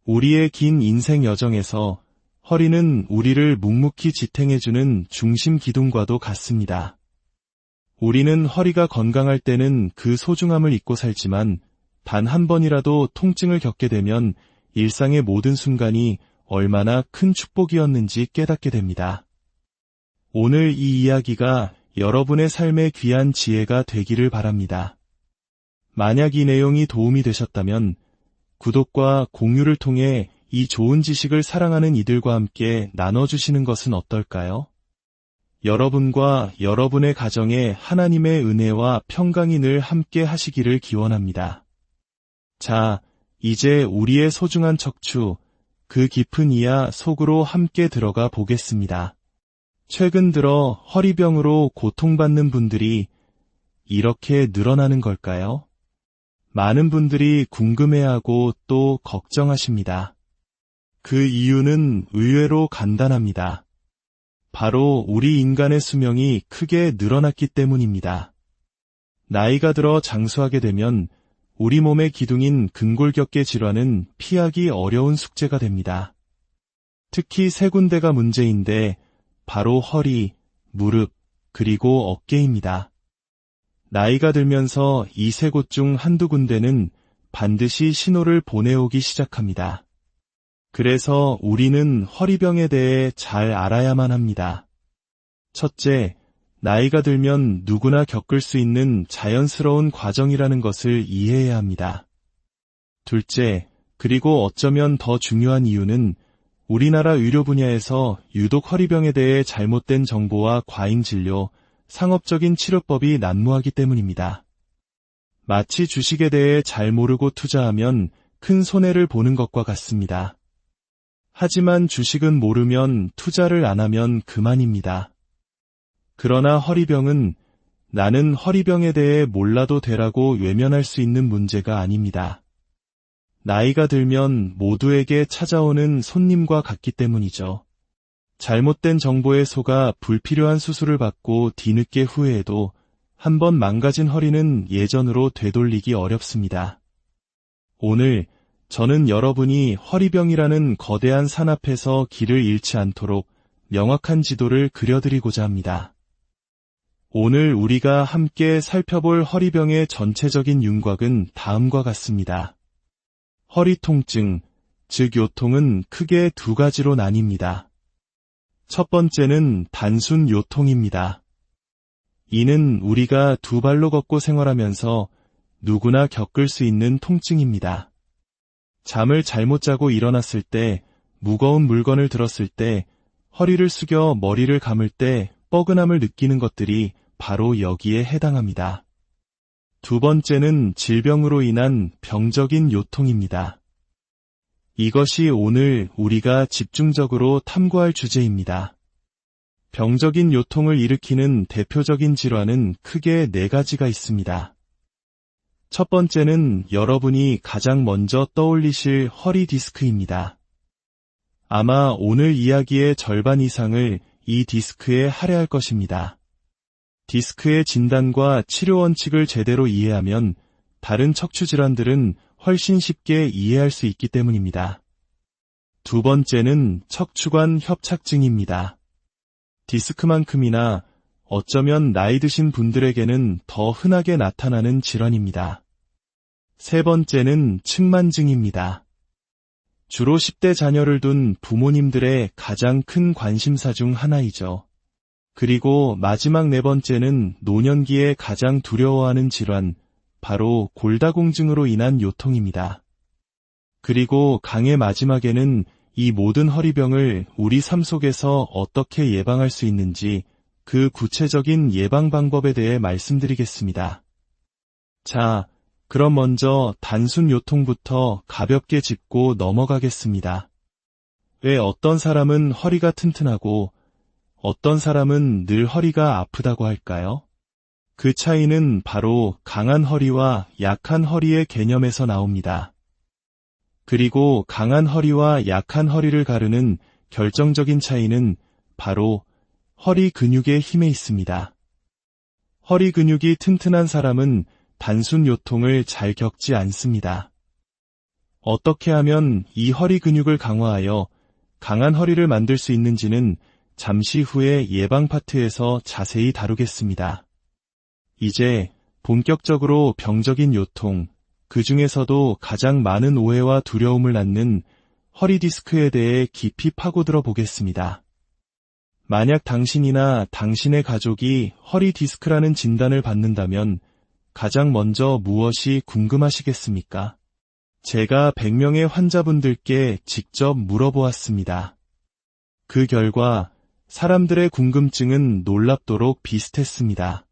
우리의 긴 인생 여정에서 허리는 우리를 묵묵히 지탱해주는 중심 기둥과도 같습니다. 우리는 허리가 건강할 때는 그 소중함을 잊고 살지만 단 한 번이라도 통증을 겪게 되면 일상의 모든 순간이 얼마나 큰 축복이었는지 깨닫게 됩니다. 오늘 이 이야기가 여러분의 삶의 귀한 지혜가 되기를 바랍니다. 만약 이 내용이 도움이 되셨다면 구독과 공유를 통해 이 좋은 지식을 사랑하는 이들과 함께 나눠주시는 것은 어떨까요? 여러분과 여러분의 가정에 하나님의 은혜와 평강이 늘 함께 하시기를 기원합니다. 자, 이제 우리의 소중한 척추, 그 깊은 이하 속으로 함께 들어가 보겠습니다. 최근 들어 허리병으로 고통받는 분들이 이렇게 늘어나는 걸까요? 많은 분들이 궁금해하고 또 걱정하십니다. 그 이유는 의외로 간단합니다. 바로 우리 인간의 수명이 크게 늘어났기 때문입니다. 나이가 들어 장수하게 되면 우리 몸의 기둥인 근골격계 질환은 피하기 어려운 숙제가 됩니다. 특히 세 군데가 문제인데 바로 허리, 무릎, 그리고 어깨입니다. 나이가 들면서 이 세 곳 중 한두 군데는 반드시 신호를 보내오기 시작합니다. 그래서 우리는 허리병에 대해 잘 알아야만 합니다. 첫째, 나이가 들면 누구나 겪을 수 있는 자연스러운 과정이라는 것을 이해해야 합니다. 둘째, 그리고 어쩌면 더 중요한 이유는 우리나라 의료 분야에서 유독 허리병에 대해 잘못된 정보와 과잉 진료, 상업적인 치료법이 난무하기 때문입니다. 마치 주식에 대해 잘 모르고 투자하면 큰 손해를 보는 것과 같습니다. 하지만 주식은 모르면 투자를 안 하면 그만입니다. 그러나 허리병은 나는 허리병에 대해 몰라도 되라고 외면할 수 있는 문제가 아닙니다. 나이가 들면 모두에게 찾아오는 손님과 같기 때문이죠. 잘못된 정보에 속아 불필요한 수술을 받고 뒤늦게 후회해도 한번 망가진 허리는 예전으로 되돌리기 어렵습니다. 오늘 저는 여러분이 허리병이라는 거대한 산 앞에서 길을 잃지 않도록 명확한 지도를 그려드리고자 합니다. 오늘 우리가 함께 살펴볼 허리병의 전체적인 윤곽은 다음과 같습니다. 허리 통증, 즉 요통은 크게 두 가지로 나뉩니다. 첫 번째는 단순 요통입니다. 이는 우리가 두 발로 걷고 생활하면서 누구나 겪을 수 있는 통증입니다. 잠을 잘못 자고 일어났을 때, 무거운 물건을 들었을 때, 허리를 숙여 머리를 감을 때 뻐근함을 느끼는 것들이 바로 여기에 해당합니다. 두 번째는 질병으로 인한 병적인 요통입니다. 이것이 오늘 우리가 집중적으로 탐구할 주제입니다. 병적인 요통을 일으키는 대표적인 질환은 크게 네 가지가 있습니다. 첫 번째는 여러분이 가장 먼저 떠올리실 허리 디스크입니다. 아마 오늘 이야기의 절반 이상을 이 디스크에 할애할 것입니다. 디스크의 진단과 치료 원칙을 제대로 이해하면 다른 척추 질환들은 훨씬 쉽게 이해할 수 있기 때문입니다. 두 번째는 척추관 협착증입니다. 디스크만큼이나 어쩌면 나이 드신 분들에게는 더 흔하게 나타나는 질환입니다. 세 번째는 측만증입니다. 주로 10대 자녀를 둔 부모님들의 가장 큰 관심사 중 하나이죠. 그리고 마지막 네 번째는 노년기에 가장 두려워하는 질환, 바로 골다공증으로 인한 요통입니다. 그리고 강의 마지막에는 이 모든 허리병을 우리 삶 속에서 어떻게 예방할 수 있는지 그 구체적인 예방 방법에 대해 말씀드리겠습니다. 자, 그럼 먼저 단순 요통부터 가볍게 짚고 넘어가겠습니다. 왜 어떤 사람은 허리가 튼튼하고 어떤 사람은 늘 허리가 아프다고 할까요? 그 차이는 바로 강한 허리와 약한 허리의 개념에서 나옵니다. 그리고 강한 허리와 약한 허리를 가르는 결정적인 차이는 바로 허리 근육의 힘에 있습니다. 허리 근육이 튼튼한 사람은 단순 요통을 잘 겪지 않습니다. 어떻게 하면 이 허리 근육을 강화하여 강한 허리를 만들 수 있는지는 잠시 후에 예방 파트에서 자세히 다루겠습니다. 이제 본격적으로 병적인 요통, 그 중에서도 가장 많은 오해와 두려움을 낳는 허리 디스크에 대해 깊이 파고들어 보겠습니다. 만약 당신이나 당신의 가족이 허리 디스크라는 진단을 받는다면 가장 먼저 무엇이 궁금하시겠습니까? 제가 100명의 환자분들께 직접 물어보았습니다. 그 결과 사람들의 궁금증은 놀랍도록 비슷했습니다.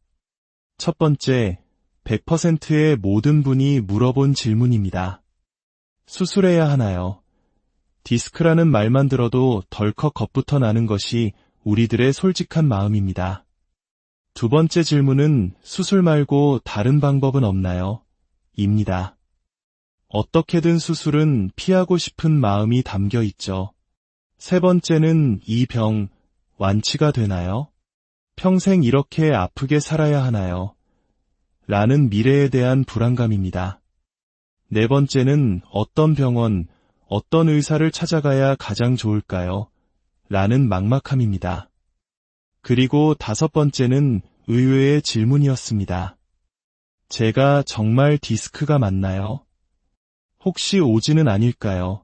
첫 번째, 100%의 모든 분이 물어본 질문입니다. 수술해야 하나요? 디스크라는 말만 들어도 덜컥 겁부터 나는 것이 우리들의 솔직한 마음입니다. 두 번째 질문은 수술 말고 다른 방법은 없나요? 입니다. 어떻게든 수술은 피하고 싶은 마음이 담겨 있죠. 세 번째는 이 병 완치가 되나요? 평생 이렇게 아프게 살아야 하나요? 라는 미래에 대한 불안감입니다. 네 번째는 어떤 병원, 어떤 의사를 찾아가야 가장 좋을까요? 라는 막막함입니다. 그리고 다섯 번째는 의외의 질문이었습니다. 제가 정말 디스크가 맞나요? 혹시 오지는 아닐까요?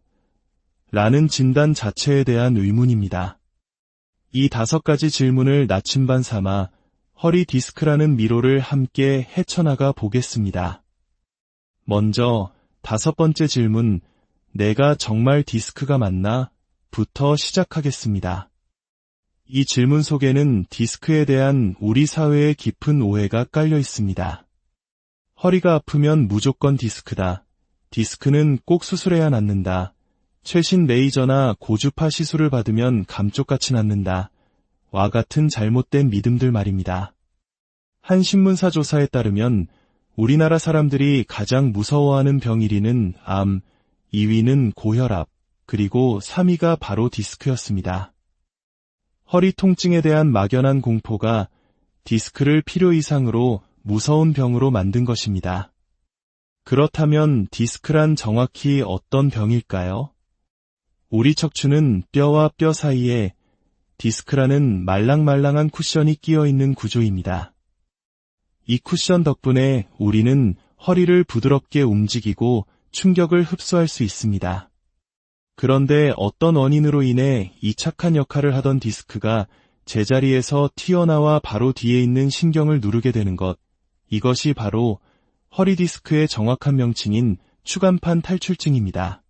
라는 진단 자체에 대한 의문입니다. 이 5가지 질문을 나침반 삼아 허리 디스크라는 미로를 함께 헤쳐나가 보겠습니다. 먼저 5번째 질문, 내가 정말 디스크가 맞나? 부터 시작하겠습니다. 이 질문 속에는 디스크에 대한 우리 사회의 깊은 오해가 깔려 있습니다. 허리가 아프면 무조건 디스크다. 디스크는 꼭 수술해야 낫는다. 최신 레이저나 고주파 시술을 받으면 감쪽같이 낫는다. 와 같은 잘못된 믿음들 말입니다. 한 신문사 조사에 따르면 우리나라 사람들이 가장 무서워하는 병 1위는 암, 2위는 고혈압, 그리고 3위가 바로 디스크였습니다. 허리 통증에 대한 막연한 공포가 디스크를 필요 이상으로 무서운 병으로 만든 것입니다. 그렇다면 디스크란 정확히 어떤 병일까요? 우리 척추는 뼈와 뼈 사이에 디스크라는 말랑말랑한 쿠션이 끼어 있는 구조입니다. 이 쿠션 덕분에 우리는 허리를 부드럽게 움직이고 충격을 흡수할 수 있습니다. 그런데 어떤 원인으로 인해 이 착한 역할을 하던 디스크가 제자리에서 튀어나와 바로 뒤에 있는 신경을 누르게 되는 것, 이것이 바로 허리 디스크의 정확한 명칭인 추간판 탈출증입니다.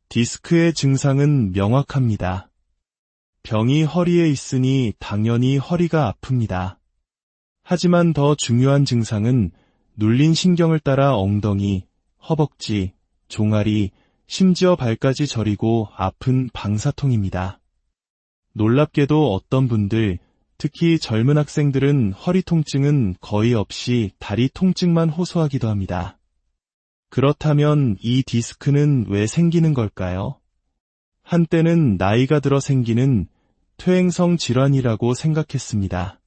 디스크의 증상은 명확합니다. 병이 허리에 있으니 당연히 허리가 아픕니다. 하지만 더 중요한 증상은 눌린 신경을 따라 엉덩이, 허벅지, 종아리, 심지어 발까지 저리고 아픈 방사통입니다. 놀랍게도 어떤 분들, 특히 젊은 학생들은 허리 통증은 거의 없이 다리 통증만 호소하기도 합니다. 그렇다면 이 디스크는 왜 생기는 걸까요? 한때는 나이가 들어 생기는 퇴행성 질환이라고 생각했습니다.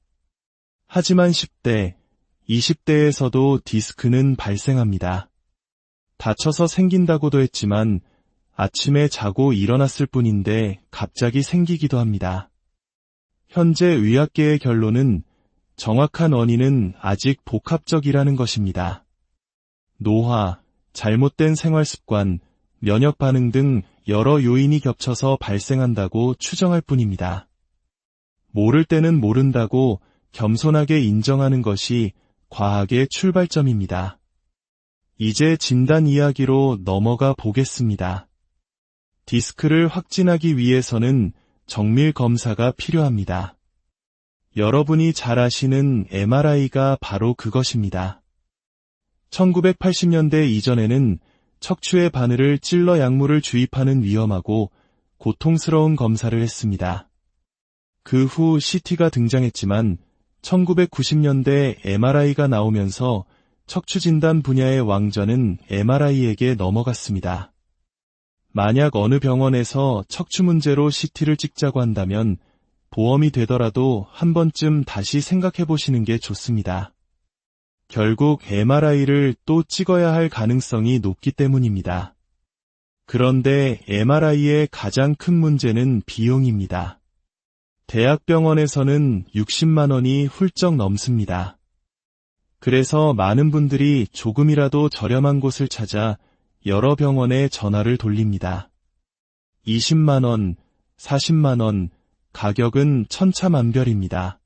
하지만 10대, 20대에서도 디스크는 발생합니다. 다쳐서 생긴다고도 했지만 아침에 자고 일어났을 뿐인데 갑자기 생기기도 합니다. 현재 의학계의 결론은 정확한 원인은 아직 복합적이라는 것입니다. 노화, 잘못된 생활습관, 면역 반응 등 여러 요인이 겹쳐서 발생한다고 추정할 뿐입니다. 모를 때는 모른다고 겸손하게 인정하는 것이 과학의 출발점입니다. 이제 진단 이야기로 넘어가 보겠습니다. 디스크를 확진하기 위해서는 정밀 검사가 필요합니다. 여러분이 잘 아시는 MRI가 바로 그것입니다. 1980년대 이전에는 척추의 바늘을 찔러 약물을 주입하는 위험하고 고통스러운 검사를 했습니다. 그 후 CT가 등장했지만 1990년대 MRI가 나오면서 척추 진단 분야의 왕좌는 MRI에게 넘어갔습니다. 만약 어느 병원에서 척추 문제로 CT를 찍자고 한다면 보험이 되더라도 한 번쯤 다시 생각해 보시는 게 좋습니다. 결국 MRI를 또 찍어야 할 가능성이 높기 때문입니다. 그런데 MRI의 가장 큰 문제는 비용입니다. 대학병원에서는 60만 원이 훌쩍 넘습니다. 그래서 많은 분들이 조금이라도 저렴한 곳을 찾아 여러 병원에 전화를 돌립니다. 20만 원, 40만 원, 가격은 천차만별입니다.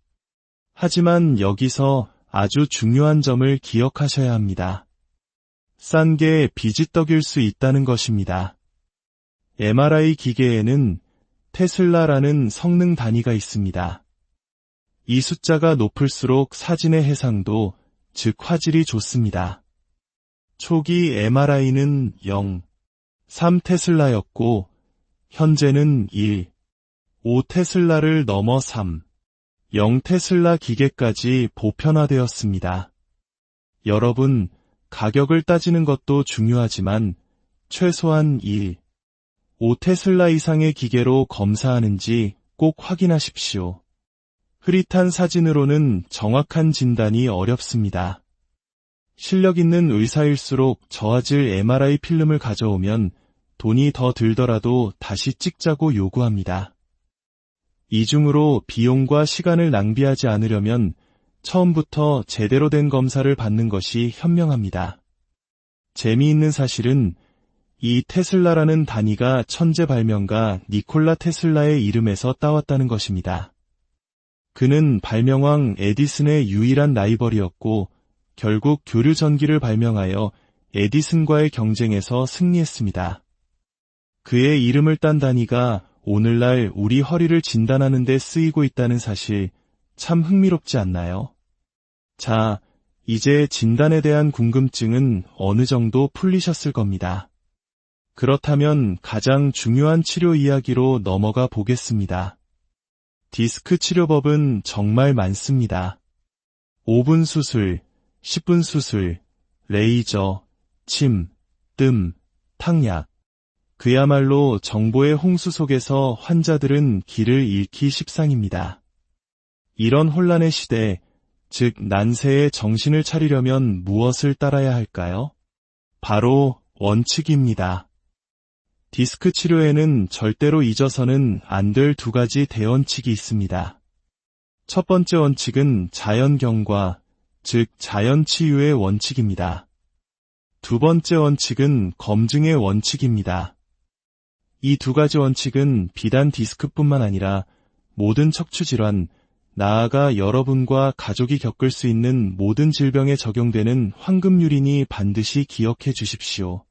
하지만 여기서 아주 중요한 점을 기억하셔야 합니다. 싼 게 비지떡일 수 있다는 것입니다. MRI 기계에는 테슬라라는 성능 단위가 있습니다. 이 숫자가 높을수록 사진의 해상도, 즉 화질이 좋습니다. 초기 MRI는 0, 3 테슬라였고 현재는 1, 5 테슬라를 넘어 3, 0 테슬라 기계까지 보편화되었습니다. 여러분, 가격을 따지는 것도 중요하지만 최소한 1, 5 테슬라 이상의 기계로 검사하는지 꼭 확인하십시오. 흐릿한 사진으로는 정확한 진단이 어렵습니다. 실력 있는 의사일수록 저화질 MRI 필름을 가져오면 돈이 더 들더라도 다시 찍자고 요구합니다. 이중으로 비용과 시간을 낭비하지 않으려면 처음부터 제대로 된 검사를 받는 것이 현명합니다. 재미있는 사실은 이 테슬라라는 단위가 천재 발명가 니콜라 테슬라의 이름에서 따왔다는 것입니다. 그는 발명왕 에디슨의 유일한 라이벌이었고 결국 교류 전기를 발명하여 에디슨과의 경쟁에서 승리했습니다. 그의 이름을 딴 단위가 오늘날 우리 허리를 진단하는 데 쓰이고 있다는 사실 참 흥미롭지 않나요? 자, 이제 진단에 대한 궁금증은 어느 정도 풀리셨을 겁니다. 그렇다면 가장 중요한 치료 이야기로 넘어가 보겠습니다. 디스크 치료법은 정말 많습니다. 5분 수술, 10분 수술, 레이저, 침, 뜸, 탕약. 그야말로 정보의 홍수 속에서 환자들은 길을 잃기 십상입니다. 이런 혼란의 시대, 즉 난세에 정신을 차리려면 무엇을 따라야 할까요? 바로 원칙입니다. 디스크 치료에는 절대로 잊어서는 안 될 두 가지 대원칙이 있습니다. 첫 번째 원칙은 자연경과, 즉 자연치유의 원칙입니다. 두 번째 원칙은 검증의 원칙입니다. 이 두 가지 원칙은 비단 디스크뿐만 아니라 모든 척추질환, 나아가 여러분과 가족이 겪을 수 있는 모든 질병에 적용되는 황금률이니 반드시 기억해 주십시오.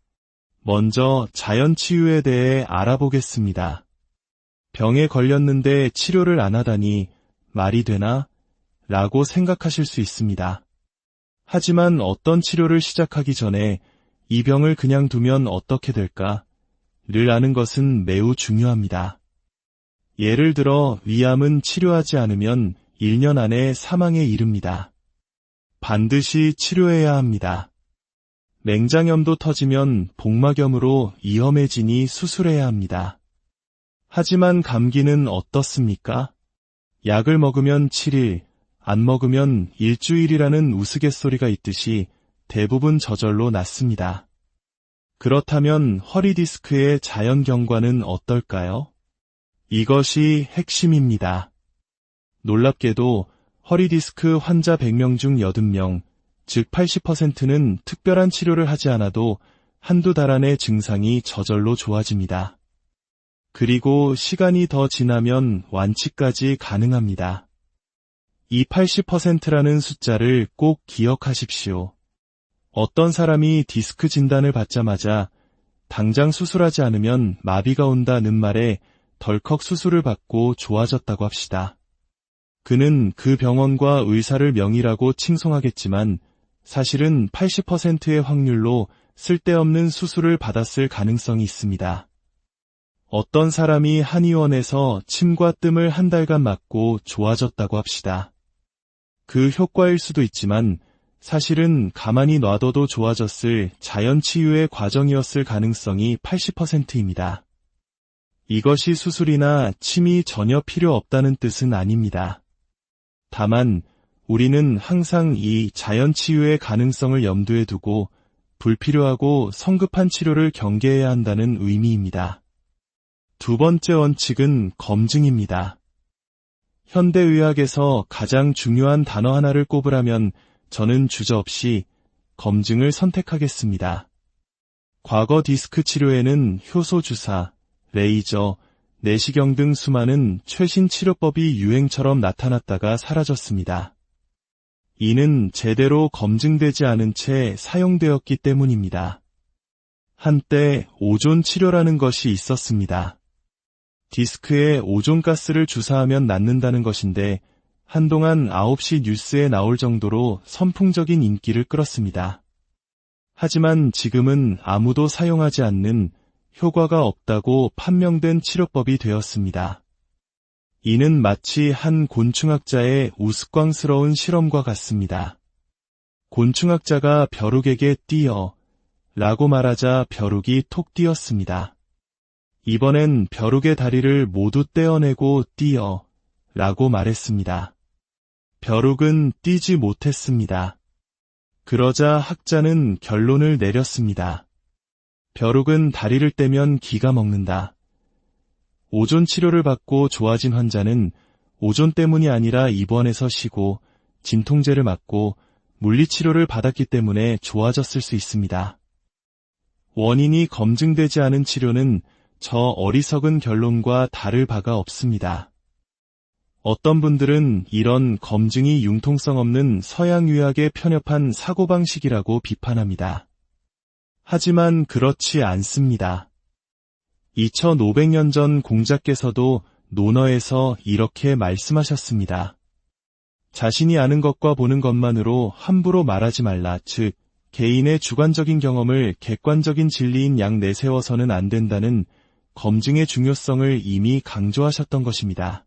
먼저 자연치유에 대해 알아보겠습니다. 병에 걸렸는데 치료를 안 하다니 말이 되나? 라고 생각하실 수 있습니다. 하지만 어떤 치료를 시작하기 전에 이 병을 그냥 두면 어떻게 될까? 를 아는 것은 매우 중요합니다. 예를 들어 위암은 치료하지 않으면 1년 안에 사망에 이릅니다. 반드시 치료해야 합니다. 맹장염도 터지면 복막염으로 위험해지니 수술해야 합니다. 하지만 감기는 어떻습니까? 약을 먹으면 7일, 안 먹으면 일주일이라는 우스갯소리가 있듯이 대부분 저절로 낫습니다. 그렇다면 허리 디스크의 자연경과는 어떨까요? 이것이 핵심입니다. 놀랍게도 허리 디스크 환자 100명 중 80명, 즉 80%는 특별한 치료를 하지 않아도 한두 달 안에 증상이 저절로 좋아집니다. 그리고 시간이 더 지나면 완치까지 가능합니다. 이 80%라는 숫자를 꼭 기억하십시오. 어떤 사람이 디스크 진단을 받자마자 당장 수술하지 않으면 마비가 온다는 말에 덜컥 수술을 받고 좋아졌다고 합시다. 그는 그 병원과 의사를 명의라고 칭송하겠지만 사실은 80%의 확률로 쓸데없는 수술을 받았을 가능성이 있습니다. 어떤 사람이 한의원에서 침과 뜸을 한 달간 맞고 좋아졌다고 합시다. 그 효과일 수도 있지만 사실은 가만히 놔둬도 좋아졌을 자연치유의 과정이었을 가능성이 80%입니다. 이것이 수술이나 침이 전혀 필요 없다는 뜻은 아닙니다. 다만 우리는 항상 이 자연치유의 가능성을 염두에 두고 불필요하고 성급한 치료를 경계해야 한다는 의미입니다. 두 번째 원칙은 검증입니다. 현대의학에서 가장 중요한 단어 하나를 꼽으라면 저는 주저없이 검증을 선택하겠습니다. 과거 디스크 치료에는 효소 주사, 레이저, 내시경 등 수많은 최신 치료법이 유행처럼 나타났다가 사라졌습니다. 이는 제대로 검증되지 않은 채 사용되었기 때문입니다. 한때 오존 치료라는 것이 있었습니다. 디스크에 오존가스를 주사하면 낫는다는 것인데 한동안 9시 뉴스에 나올 정도로 선풍적인 인기를 끌었습니다. 하지만 지금은 아무도 사용하지 않는 효과가 없다고 판명된 치료법이 되었습니다. 이는 마치 한 곤충학자의 우스꽝스러운 실험과 같습니다. 곤충학자가 벼룩에게 뛰어 라고 말하자 벼룩이 톡 뛰었습니다. 이번엔 벼룩의 다리를 모두 떼어내고 뛰어 라고 말했습니다. 벼룩은 뛰지 못했습니다. 그러자 학자는 결론을 내렸습니다. 벼룩은 다리를 떼면 기가 먹는다. 오존 치료를 받고 좋아진 환자는 오존 때문이 아니라 입원해서 쉬고 진통제를 맞고 물리치료를 받았기 때문에 좋아졌을 수 있습니다. 원인이 검증되지 않은 치료는 저 어리석은 결론과 다를 바가 없습니다. 어떤 분들은 이런 검증이 융통성 없는 서양의학에 편협한 사고방식이라고 비판합니다. 하지만 그렇지 않습니다. 2500년 전 공자께서도 논어에서 이렇게 말씀하셨습니다. 자신이 아는 것과 보는 것만으로 함부로 말하지 말라. 즉, 개인의 주관적인 경험을 객관적인 진리인 양 내세워서는 안 된다는 검증의 중요성을 이미 강조하셨던 것입니다.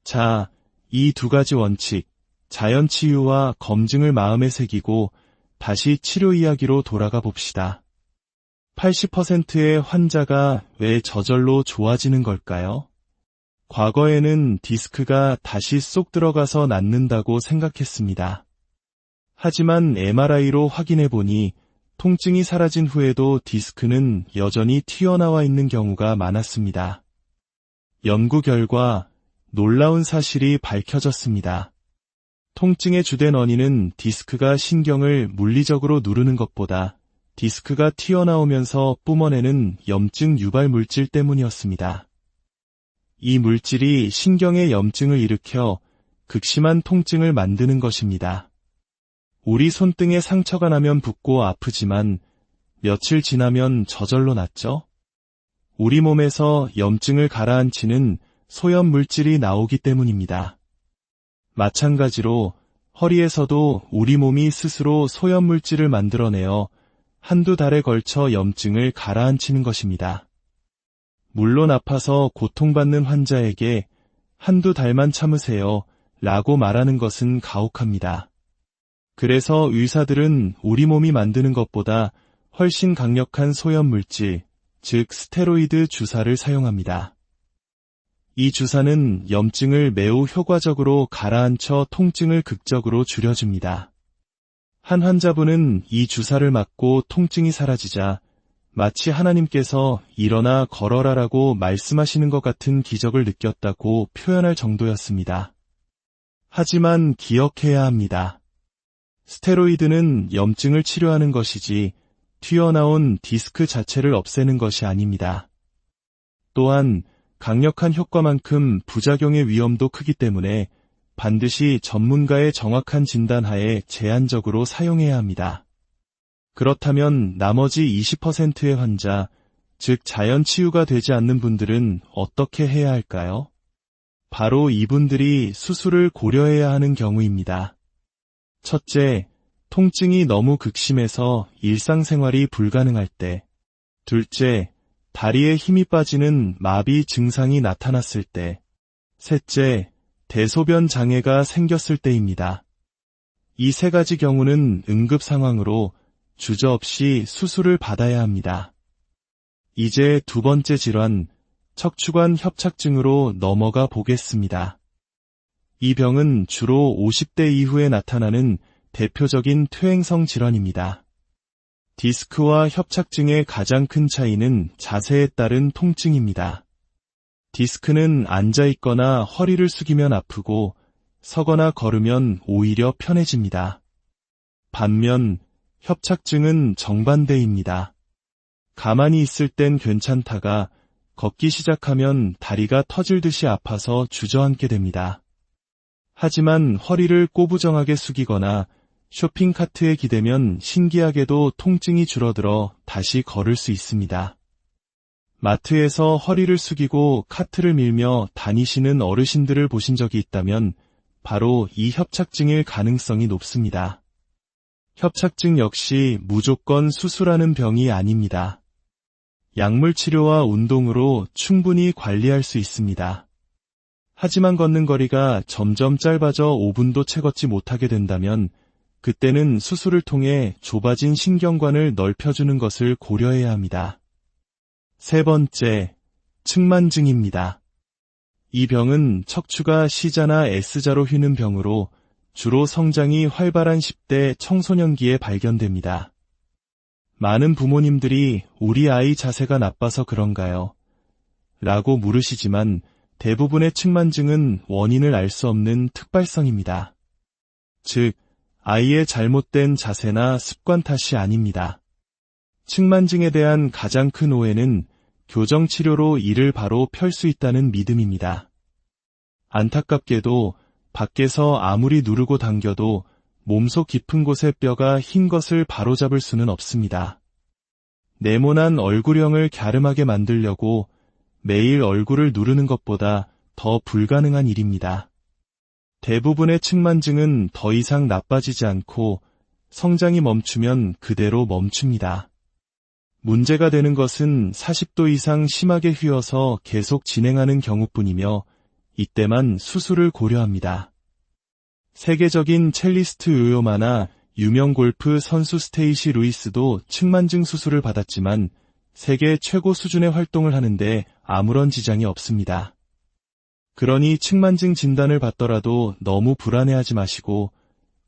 자, 이 두 가지 원칙, 자연치유와 검증을 마음에 새기고 다시 치료 이야기로 돌아가 봅시다. 80%의 환자가 왜 저절로 좋아지는 걸까요? 과거에는 디스크가 다시 쏙 들어가서 낫는다고 생각했습니다. 하지만 MRI로 확인해보니 통증이 사라진 후에도 디스크는 여전히 튀어나와 있는 경우가 많았습니다. 연구 결과 놀라운 사실이 밝혀졌습니다. 통증의 주된 원인은 디스크가 신경을 물리적으로 누르는 것보다 디스크가 튀어나오면서 뿜어내는 염증 유발 물질 때문이었습니다. 이 물질이 신경의 염증을 일으켜 극심한 통증을 만드는 것입니다. 우리 손등에 상처가 나면 붓고 아프지만 며칠 지나면 저절로 낫죠? 우리 몸에서 염증을 가라앉히는 소염 물질이 나오기 때문입니다. 마찬가지로 허리에서도 우리 몸이 스스로 소염 물질을 만들어내어 한두 달에 걸쳐 염증을 가라앉히는 것입니다. 물론 아파서 고통받는 환자에게 한두 달만 참으세요 라고 말하는 것은 가혹합니다. 그래서 의사들은 우리 몸이 만드는 것보다 훨씬 강력한 소염 물질, 즉 스테로이드 주사를 사용합니다. 이 주사는 염증을 매우 효과적으로 가라앉혀 통증을 극적으로 줄여줍니다. 한 환자분은 이 주사를 맞고 통증이 사라지자 마치 하나님께서 일어나 걸어라라고 말씀하시는 것 같은 기적을 느꼈다고 표현할 정도였습니다. 하지만 기억해야 합니다. 스테로이드는 염증을 치료하는 것이지 튀어나온 디스크 자체를 없애는 것이 아닙니다. 또한 강력한 효과만큼 부작용의 위험도 크기 때문에 반드시 전문가의 정확한 진단하에 제한적으로 사용해야 합니다. 그렇다면 나머지 20%의 환자, 즉 자연 치유가 되지 않는 분들은 어떻게 해야 할까요? 바로 이분들이 수술을 고려해야 하는 경우입니다. 첫째, 통증이 너무 극심해서 일상생활이 불가능할 때. 둘째, 다리에 힘이 빠지는 마비 증상이 나타났을 때. 셋째, 대소변 장애가 생겼을 때입니다. 이 세 가지 경우는 응급 상황으로 주저없이 수술을 받아야 합니다. 이제 두 번째 질환, 척추관 협착증으로 넘어가 보겠습니다. 이 병은 주로 50대 이후에 나타나는 대표적인 퇴행성 질환입니다. 디스크와 협착증의 가장 큰 차이는 자세에 따른 통증입니다. 디스크는 앉아있거나 허리를 숙이면 아프고 서거나 걸으면 오히려 편해집니다. 반면 협착증은 정반대입니다. 가만히 있을 땐 괜찮다가 걷기 시작하면 다리가 터질 듯이 아파서 주저앉게 됩니다. 하지만 허리를 꼬부정하게 숙이거나 쇼핑카트에 기대면 신기하게도 통증이 줄어들어 다시 걸을 수 있습니다. 마트에서 허리를 숙이고 카트를 밀며 다니시는 어르신들을 보신 적이 있다면 바로 이 협착증일 가능성이 높습니다. 협착증 역시 무조건 수술하는 병이 아닙니다. 약물 치료와 운동으로 충분히 관리할 수 있습니다. 하지만 걷는 거리가 점점 짧아져 5분도 채 걷지 못하게 된다면 그때는 수술을 통해 좁아진 신경관을 넓혀주는 것을 고려해야 합니다. 세 번째, 측만증입니다. 이 병은 척추가 C자나 S자로 휘는 병으로 주로 성장이 활발한 10대 청소년기에 발견됩니다. 많은 부모님들이 우리 아이 자세가 나빠서 그런가요? 라고 물으시지만 대부분의 측만증은 원인을 알 수 없는 특발성입니다. 즉, 아이의 잘못된 자세나 습관 탓이 아닙니다. 측만증에 대한 가장 큰 오해는 교정치료로 이를 바로 펼 수 있다는 믿음입니다. 안타깝게도 밖에서 아무리 누르고 당겨도 몸속 깊은 곳의 뼈가 흰 것을 바로잡을 수는 없습니다. 네모난 얼굴형을 갸름하게 만들려고 매일 얼굴을 누르는 것보다 더 불가능한 일입니다. 대부분의 측만증은 더 이상 나빠지지 않고 성장이 멈추면 그대로 멈춥니다. 문제가 되는 것은 40도 이상 심하게 휘어서 계속 진행하는 경우뿐이며 이때만 수술을 고려합니다. 세계적인 첼리스트 요요마나 유명 골프 선수 스테이시 루이스도 측만증 수술을 받았지만 세계 최고 수준의 활동을 하는데 아무런 지장이 없습니다. 그러니 측만증 진단을 받더라도 너무 불안해하지 마시고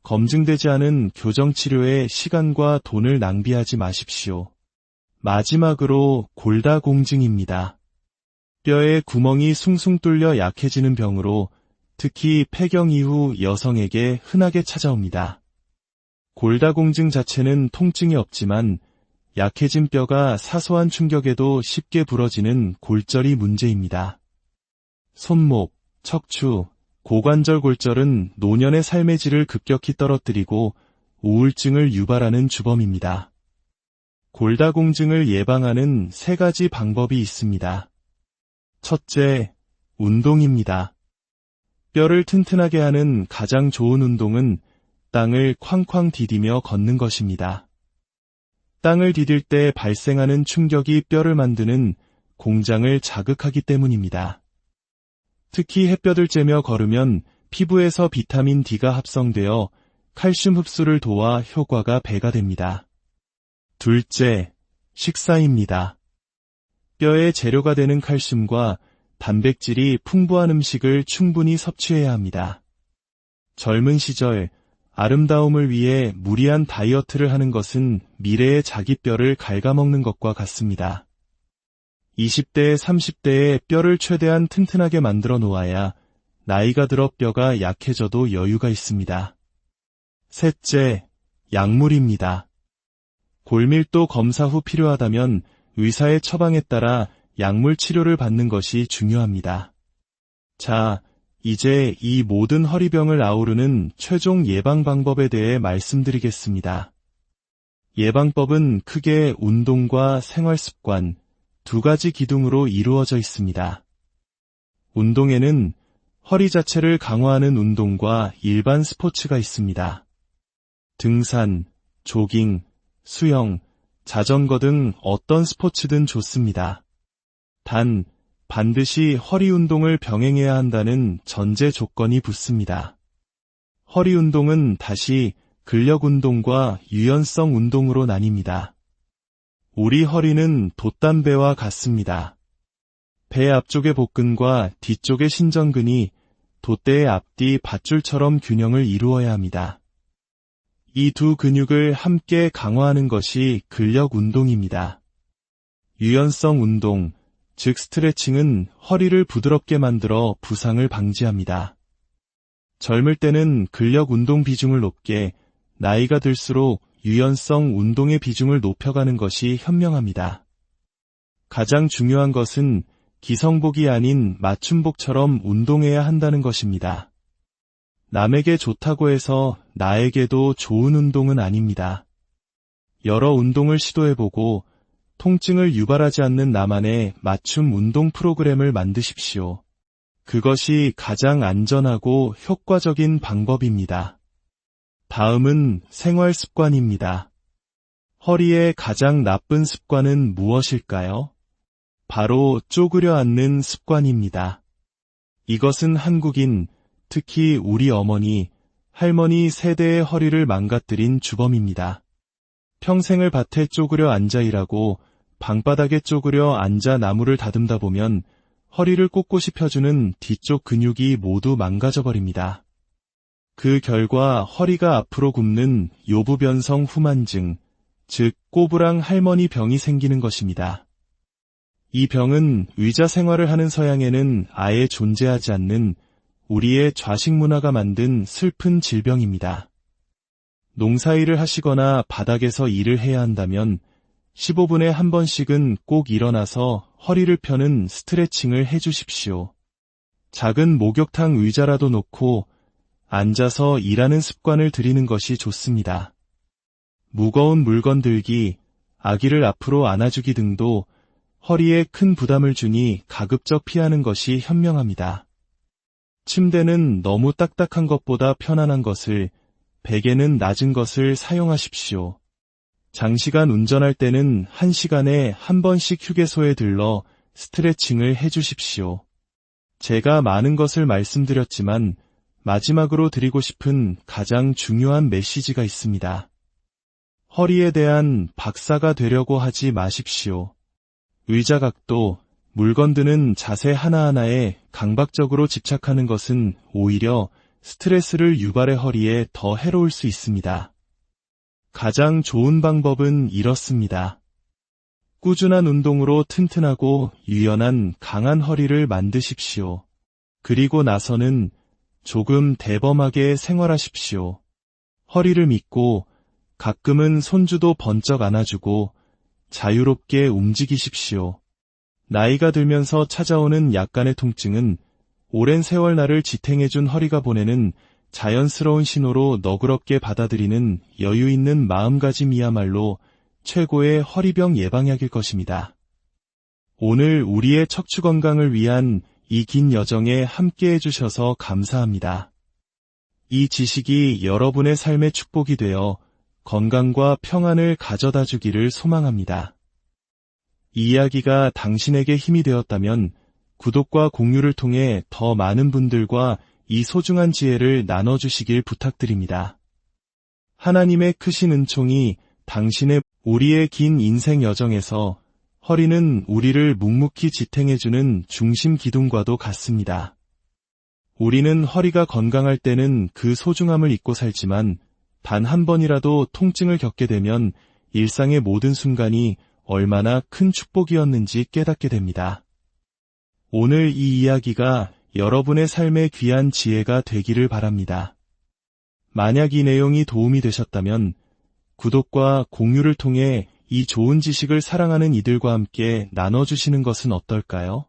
검증되지 않은 교정치료에 시간과 돈을 낭비하지 마십시오. 마지막으로 골다공증입니다. 뼈에 구멍이 숭숭 뚫려 약해지는 병으로 특히 폐경 이후 여성에게 흔하게 찾아옵니다. 골다공증 자체는 통증이 없지만 약해진 뼈가 사소한 충격에도 쉽게 부러지는 골절이 문제입니다. 손목, 척추, 고관절 골절은 노년의 삶의 질을 급격히 떨어뜨리고 우울증을 유발하는 주범입니다. 골다공증을 예방하는 3가지 방법이 있습니다. 첫째, 운동입니다. 뼈를 튼튼하게 하는 가장 좋은 운동은 땅을 쾅쾅 디디며 걷는 것입니다. 땅을 디딜 때 발생하는 충격이 뼈를 만드는 공장을 자극하기 때문입니다. 특히 햇볕을 쬐며 걸으면 피부에서 비타민 D가 합성되어 칼슘 흡수를 도와 효과가 배가 됩니다. 둘째, 식사입니다. 뼈의 재료가 되는 칼슘과 단백질이 풍부한 음식을 충분히 섭취해야 합니다. 젊은 시절 아름다움을 위해 무리한 다이어트를 하는 것은 미래의 자기 뼈를 갉아먹는 것과 같습니다. 20대, 30대에 뼈를 최대한 튼튼하게 만들어 놓아야 나이가 들어 뼈가 약해져도 여유가 있습니다. 셋째, 약물입니다. 골밀도 검사 후 필요하다면 의사의 처방에 따라 약물 치료를 받는 것이 중요합니다. 자, 이제 이 모든 허리병을 아우르는 최종 예방 방법에 대해 말씀드리겠습니다. 예방법은 크게 운동과 생활습관, 2가지 기둥으로 이루어져 있습니다. 운동에는 허리 자체를 강화하는 운동과 일반 스포츠가 있습니다. 등산, 조깅, 수영, 자전거 등 어떤 스포츠든 좋습니다. 단, 반드시 허리 운동을 병행해야 한다는 전제 조건이 붙습니다. 허리 운동은 다시 근력 운동과 유연성 운동으로 나뉩니다. 우리 허리는 돛담배와 같습니다. 배 앞쪽의 복근과 뒤쪽의 신전근이 돛대의 앞뒤 밧줄처럼 균형을 이루어야 합니다. 이 두 근육을 함께 강화하는 것이 근력 운동입니다. 유연성 운동, 즉 스트레칭은 허리를 부드럽게 만들어 부상을 방지합니다. 젊을 때는 근력 운동 비중을 높게, 나이가 들수록 유연성 운동의 비중을 높여가는 것이 현명합니다. 가장 중요한 것은 기성복이 아닌 맞춤복처럼 운동해야 한다는 것입니다. 남에게 좋다고 해서 나에게도 좋은 운동은 아닙니다. 여러 운동을 시도해보고 통증을 유발하지 않는 나만의 맞춤 운동 프로그램을 만드십시오. 그것이 가장 안전하고 효과적인 방법입니다. 다음은 생활 습관입니다. 허리의 가장 나쁜 습관은 무엇일까요? 바로 쪼그려 앉는 습관입니다. 이것은 한국인, 특히 우리 어머니, 할머니 세대의 허리를 망가뜨린 주범입니다. 평생을 밭에 쪼그려 앉아 일하고 방바닥에 쪼그려 앉아 나무를 다듬다 보면 허리를 꼿꼿이 펴주는 뒤쪽 근육이 모두 망가져버립니다. 그 결과 허리가 앞으로 굽는 요부변성 후만증, 즉 꼬부랑 할머니 병이 생기는 것입니다. 이 병은 의자 생활을 하는 서양에는 아예 존재하지 않는 우리의 좌식 문화가 만든 슬픈 질병입니다. 농사일을 하시거나 바닥에서 일을 해야 한다면 15분에 한 번씩은 꼭 일어나서 허리를 펴는 스트레칭을 해주십시오. 작은 목욕탕 의자라도 놓고 앉아서 일하는 습관을 들이는 것이 좋습니다. 무거운 물건 들기, 아기를 앞으로 안아주기 등도 허리에 큰 부담을 주니 가급적 피하는 것이 현명합니다. 침대는 너무 딱딱한 것보다 편안한 것을, 베개는 낮은 것을 사용하십시오. 장시간 운전할 때는 1시간에 한 번씩 휴게소에 들러 스트레칭을 해주십시오. 제가 많은 것을 말씀드렸지만 마지막으로 드리고 싶은 가장 중요한 메시지가 있습니다. 허리에 대한 박사가 되려고 하지 마십시오. 의자 각도, 물건 드는 자세 하나하나에 강박적으로 집착하는 것은 오히려 스트레스를 유발해 허리에 더 해로울 수 있습니다. 가장 좋은 방법은 이렇습니다. 꾸준한 운동으로 튼튼하고 유연한 강한 허리를 만드십시오. 그리고 나서는 조금 대범하게 생활하십시오. 허리를 믿고 가끔은 손주도 번쩍 안아주고 자유롭게 움직이십시오. 나이가 들면서 찾아오는 약간의 통증은 오랜 세월 나를 지탱해준 허리가 보내는 자연스러운 신호로 너그럽게 받아들이는 여유 있는 마음가짐이야말로 최고의 허리병 예방약일 것입니다. 오늘 우리의 척추 건강을 위한 이 긴 여정에 함께 해주셔서 감사합니다. 이 지식이 여러분의 삶의 축복이 되어 건강과 평안을 가져다 주기를 소망합니다. 이 이야기가 당신에게 힘이 되었다면 구독과 공유를 통해 더 많은 분들과 이 소중한 지혜를 나눠주시길 부탁드립니다. 하나님의 크신 은총이 당신의 우리의 긴 인생 여정에서 허리는 우리를 묵묵히 지탱해주는 중심 기둥과도 같습니다. 우리는 허리가 건강할 때는 그 소중함을 잊고 살지만 단 한 번이라도 통증을 겪게 되면 일상의 모든 순간이 얼마나 큰 축복이었는지 깨닫게 됩니다. 오늘 이 이야기가 여러분의 삶의 귀한 지혜가 되기를 바랍니다. 만약 이 내용이 도움이 되셨다면 구독과 공유를 통해 이 좋은 지식을 사랑하는 이들과 함께 나눠주시는 것은 어떨까요?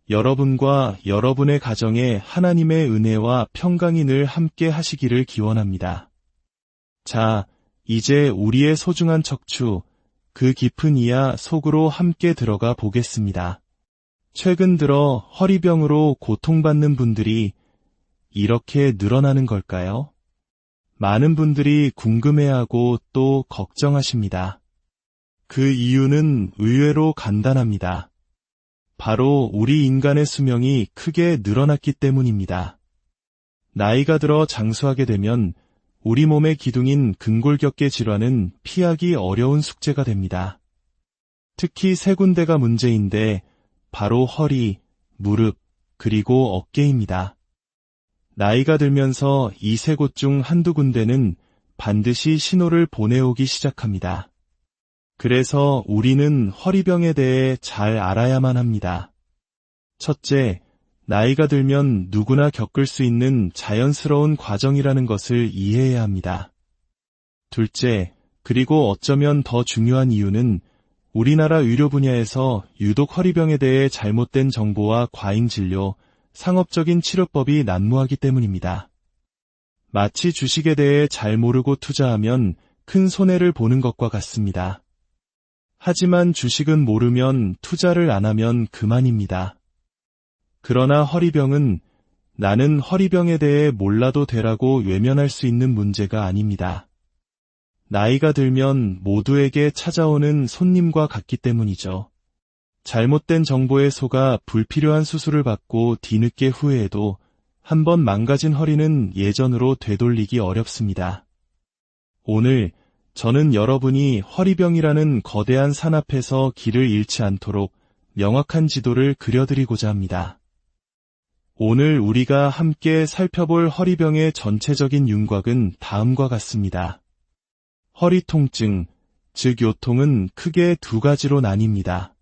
여러분과 여러분의 가정에 하나님의 은혜와 평강이 늘 함께 하시기를 기원합니다. 자, 이제 우리의 소중한 척추, 그 깊은 이하 속으로 함께 들어가 보겠습니다. 최근 들어 허리병으로 고통받는 분들이 이렇게 늘어나는 걸까요? 많은 분들이 궁금해하고 또 걱정하십니다. 그 이유는 의외로 간단합니다. 바로 우리 인간의 수명이 크게 늘어났기 때문입니다. 나이가 들어 장수하게 되면 우리 몸의 기둥인 근골격계 질환은 피하기 어려운 숙제가 됩니다. 특히 세 군데가 문제인데 바로 허리, 무릎, 그리고 어깨입니다. 나이가 들면서 이 세 곳 중 한두 군데는 반드시 신호를 보내오기 시작합니다. 그래서 우리는 허리병에 대해 잘 알아야만 합니다. 첫째, 나이가 들면 누구나 겪을 수 있는 자연스러운 과정이라는 것을 이해해야 합니다. 둘째, 그리고 어쩌면 더 중요한 이유는 우리나라 의료 분야에서 유독 허리병에 대해 잘못된 정보와 과잉 진료, 상업적인 치료법이 난무하기 때문입니다. 마치 주식에 대해 잘 모르고 투자하면 큰 손해를 보는 것과 같습니다. 하지만 주식은 모르면 투자를 안 하면 그만입니다. 그러나 허리병은 나는 허리병에 대해 몰라도 되라고 외면할 수 있는 문제가 아닙니다. 나이가 들면 모두에게 찾아오는 손님과 같기 때문이죠. 잘못된 정보에 속아 불필요한 수술을 받고 뒤늦게 후회해도 한번 망가진 허리는 예전으로 되돌리기 어렵습니다. 오늘 저는 여러분이 허리병이라는 거대한 산 앞에서 길을 잃지 않도록 명확한 지도를 그려드리고자 합니다. 오늘 우리가 함께 살펴볼 허리병의 전체적인 윤곽은 다음과 같습니다. 허리 통증, 즉 요통은 크게 두 가지로 나뉩니다.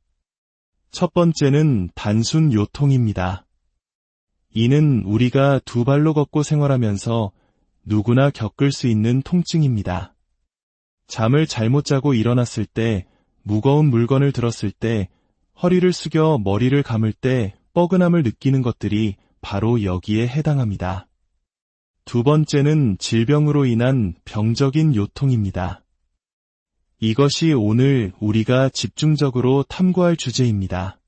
첫 번째는 단순 요통입니다. 이는 우리가 두 발로 걷고 생활하면서 누구나 겪을 수 있는 통증입니다. 잠을 잘못 자고 일어났을 때, 무거운 물건을 들었을 때, 허리를 숙여 머리를 감을 때 뻐근함을 느끼는 것들이 바로 여기에 해당합니다. 두 번째는 질병으로 인한 병적인 요통입니다. 이것이 오늘 우리가 집중적으로 탐구할 주제입니다.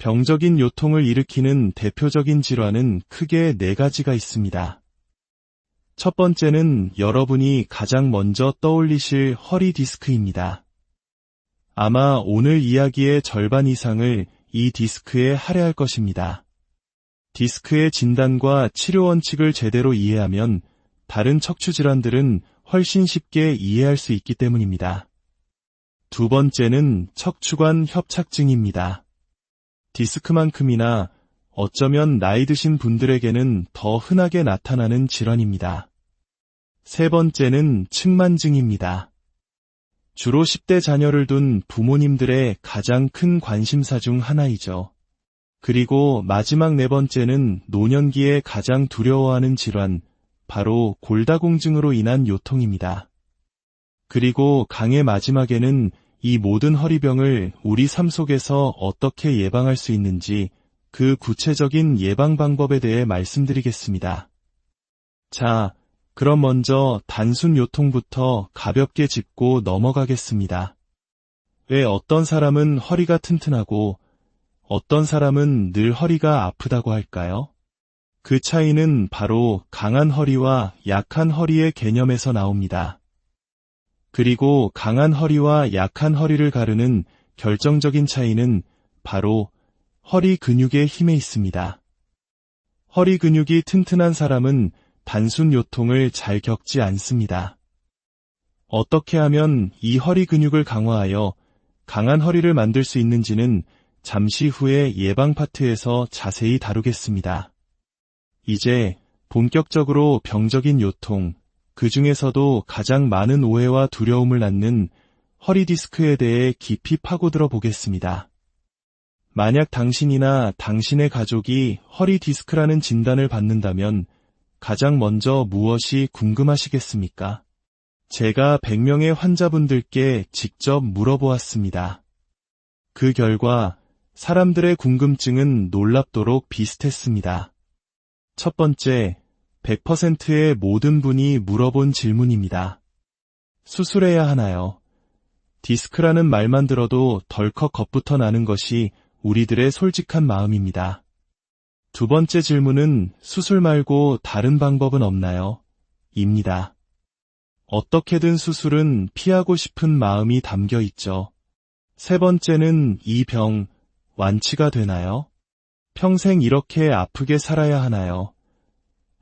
병적인 요통을 일으키는 대표적인 질환은 크게 네 가지가 있습니다. 첫 번째는 여러분이 가장 먼저 떠올리실 허리 디스크입니다. 아마 오늘 이야기의 절반 이상을 이 디스크에 할애할 것입니다. 디스크의 진단과 치료 원칙을 제대로 이해하면 다른 척추 질환들은 훨씬 쉽게 이해할 수 있기 때문입니다. 두 번째는 척추관 협착증입니다. 디스크만큼이나 어쩌면 나이 드신 분들에게는 더 흔하게 나타나는 질환입니다. 세 번째는 측만증입니다. 주로 10대 자녀를 둔 부모님들의 가장 큰 관심사 중 하나이죠. 그리고 마지막 네 번째는 노년기에 가장 두려워하는 질환, 바로 골다공증으로 인한 요통입니다. 그리고 강의 마지막에는 이 모든 허리병을 우리 삶 속에서 어떻게 예방할 수 있는지 그 구체적인 예방 방법에 대해 말씀드리겠습니다. 자, 그럼 먼저 단순 요통부터 가볍게 짚고 넘어가겠습니다. 왜 어떤 사람은 허리가 튼튼하고 어떤 사람은 늘 허리가 아프다고 할까요? 그 차이는 바로 강한 허리와 약한 허리의 개념에서 나옵니다. 그리고 강한 허리와 약한 허리를 가르는 결정적인 차이는 바로 허리 근육의 힘에 있습니다. 허리 근육이 튼튼한 사람은 단순 요통을 잘 겪지 않습니다. 어떻게 하면 이 허리 근육을 강화하여 강한 허리를 만들 수 있는지는 잠시 후에 예방 파트에서 자세히 다루겠습니다. 이제 본격적으로 병적인 요통, 그 중에서도 가장 많은 오해와 두려움을 낳는 허리 디스크에 대해 깊이 파고들어 보겠습니다. 만약 당신이나 당신의 가족이 허리 디스크라는 진단을 받는다면 가장 먼저 무엇이 궁금하시겠습니까? 제가 100명의 환자분들께 직접 물어보았습니다. 그 결과 사람들의 궁금증은 놀랍도록 비슷했습니다. 첫 번째, 100%의 모든 분이 물어본 질문입니다. 수술해야 하나요? 디스크라는 말만 들어도 덜컥 겁부터 나는 것이 우리들의 솔직한 마음입니다. 두 번째 질문은 수술 말고 다른 방법은 없나요? 입니다. 어떻게든 수술은 피하고 싶은 마음이 담겨 있죠. 세 번째는 이 병, 완치가 되나요? 평생 이렇게 아프게 살아야 하나요?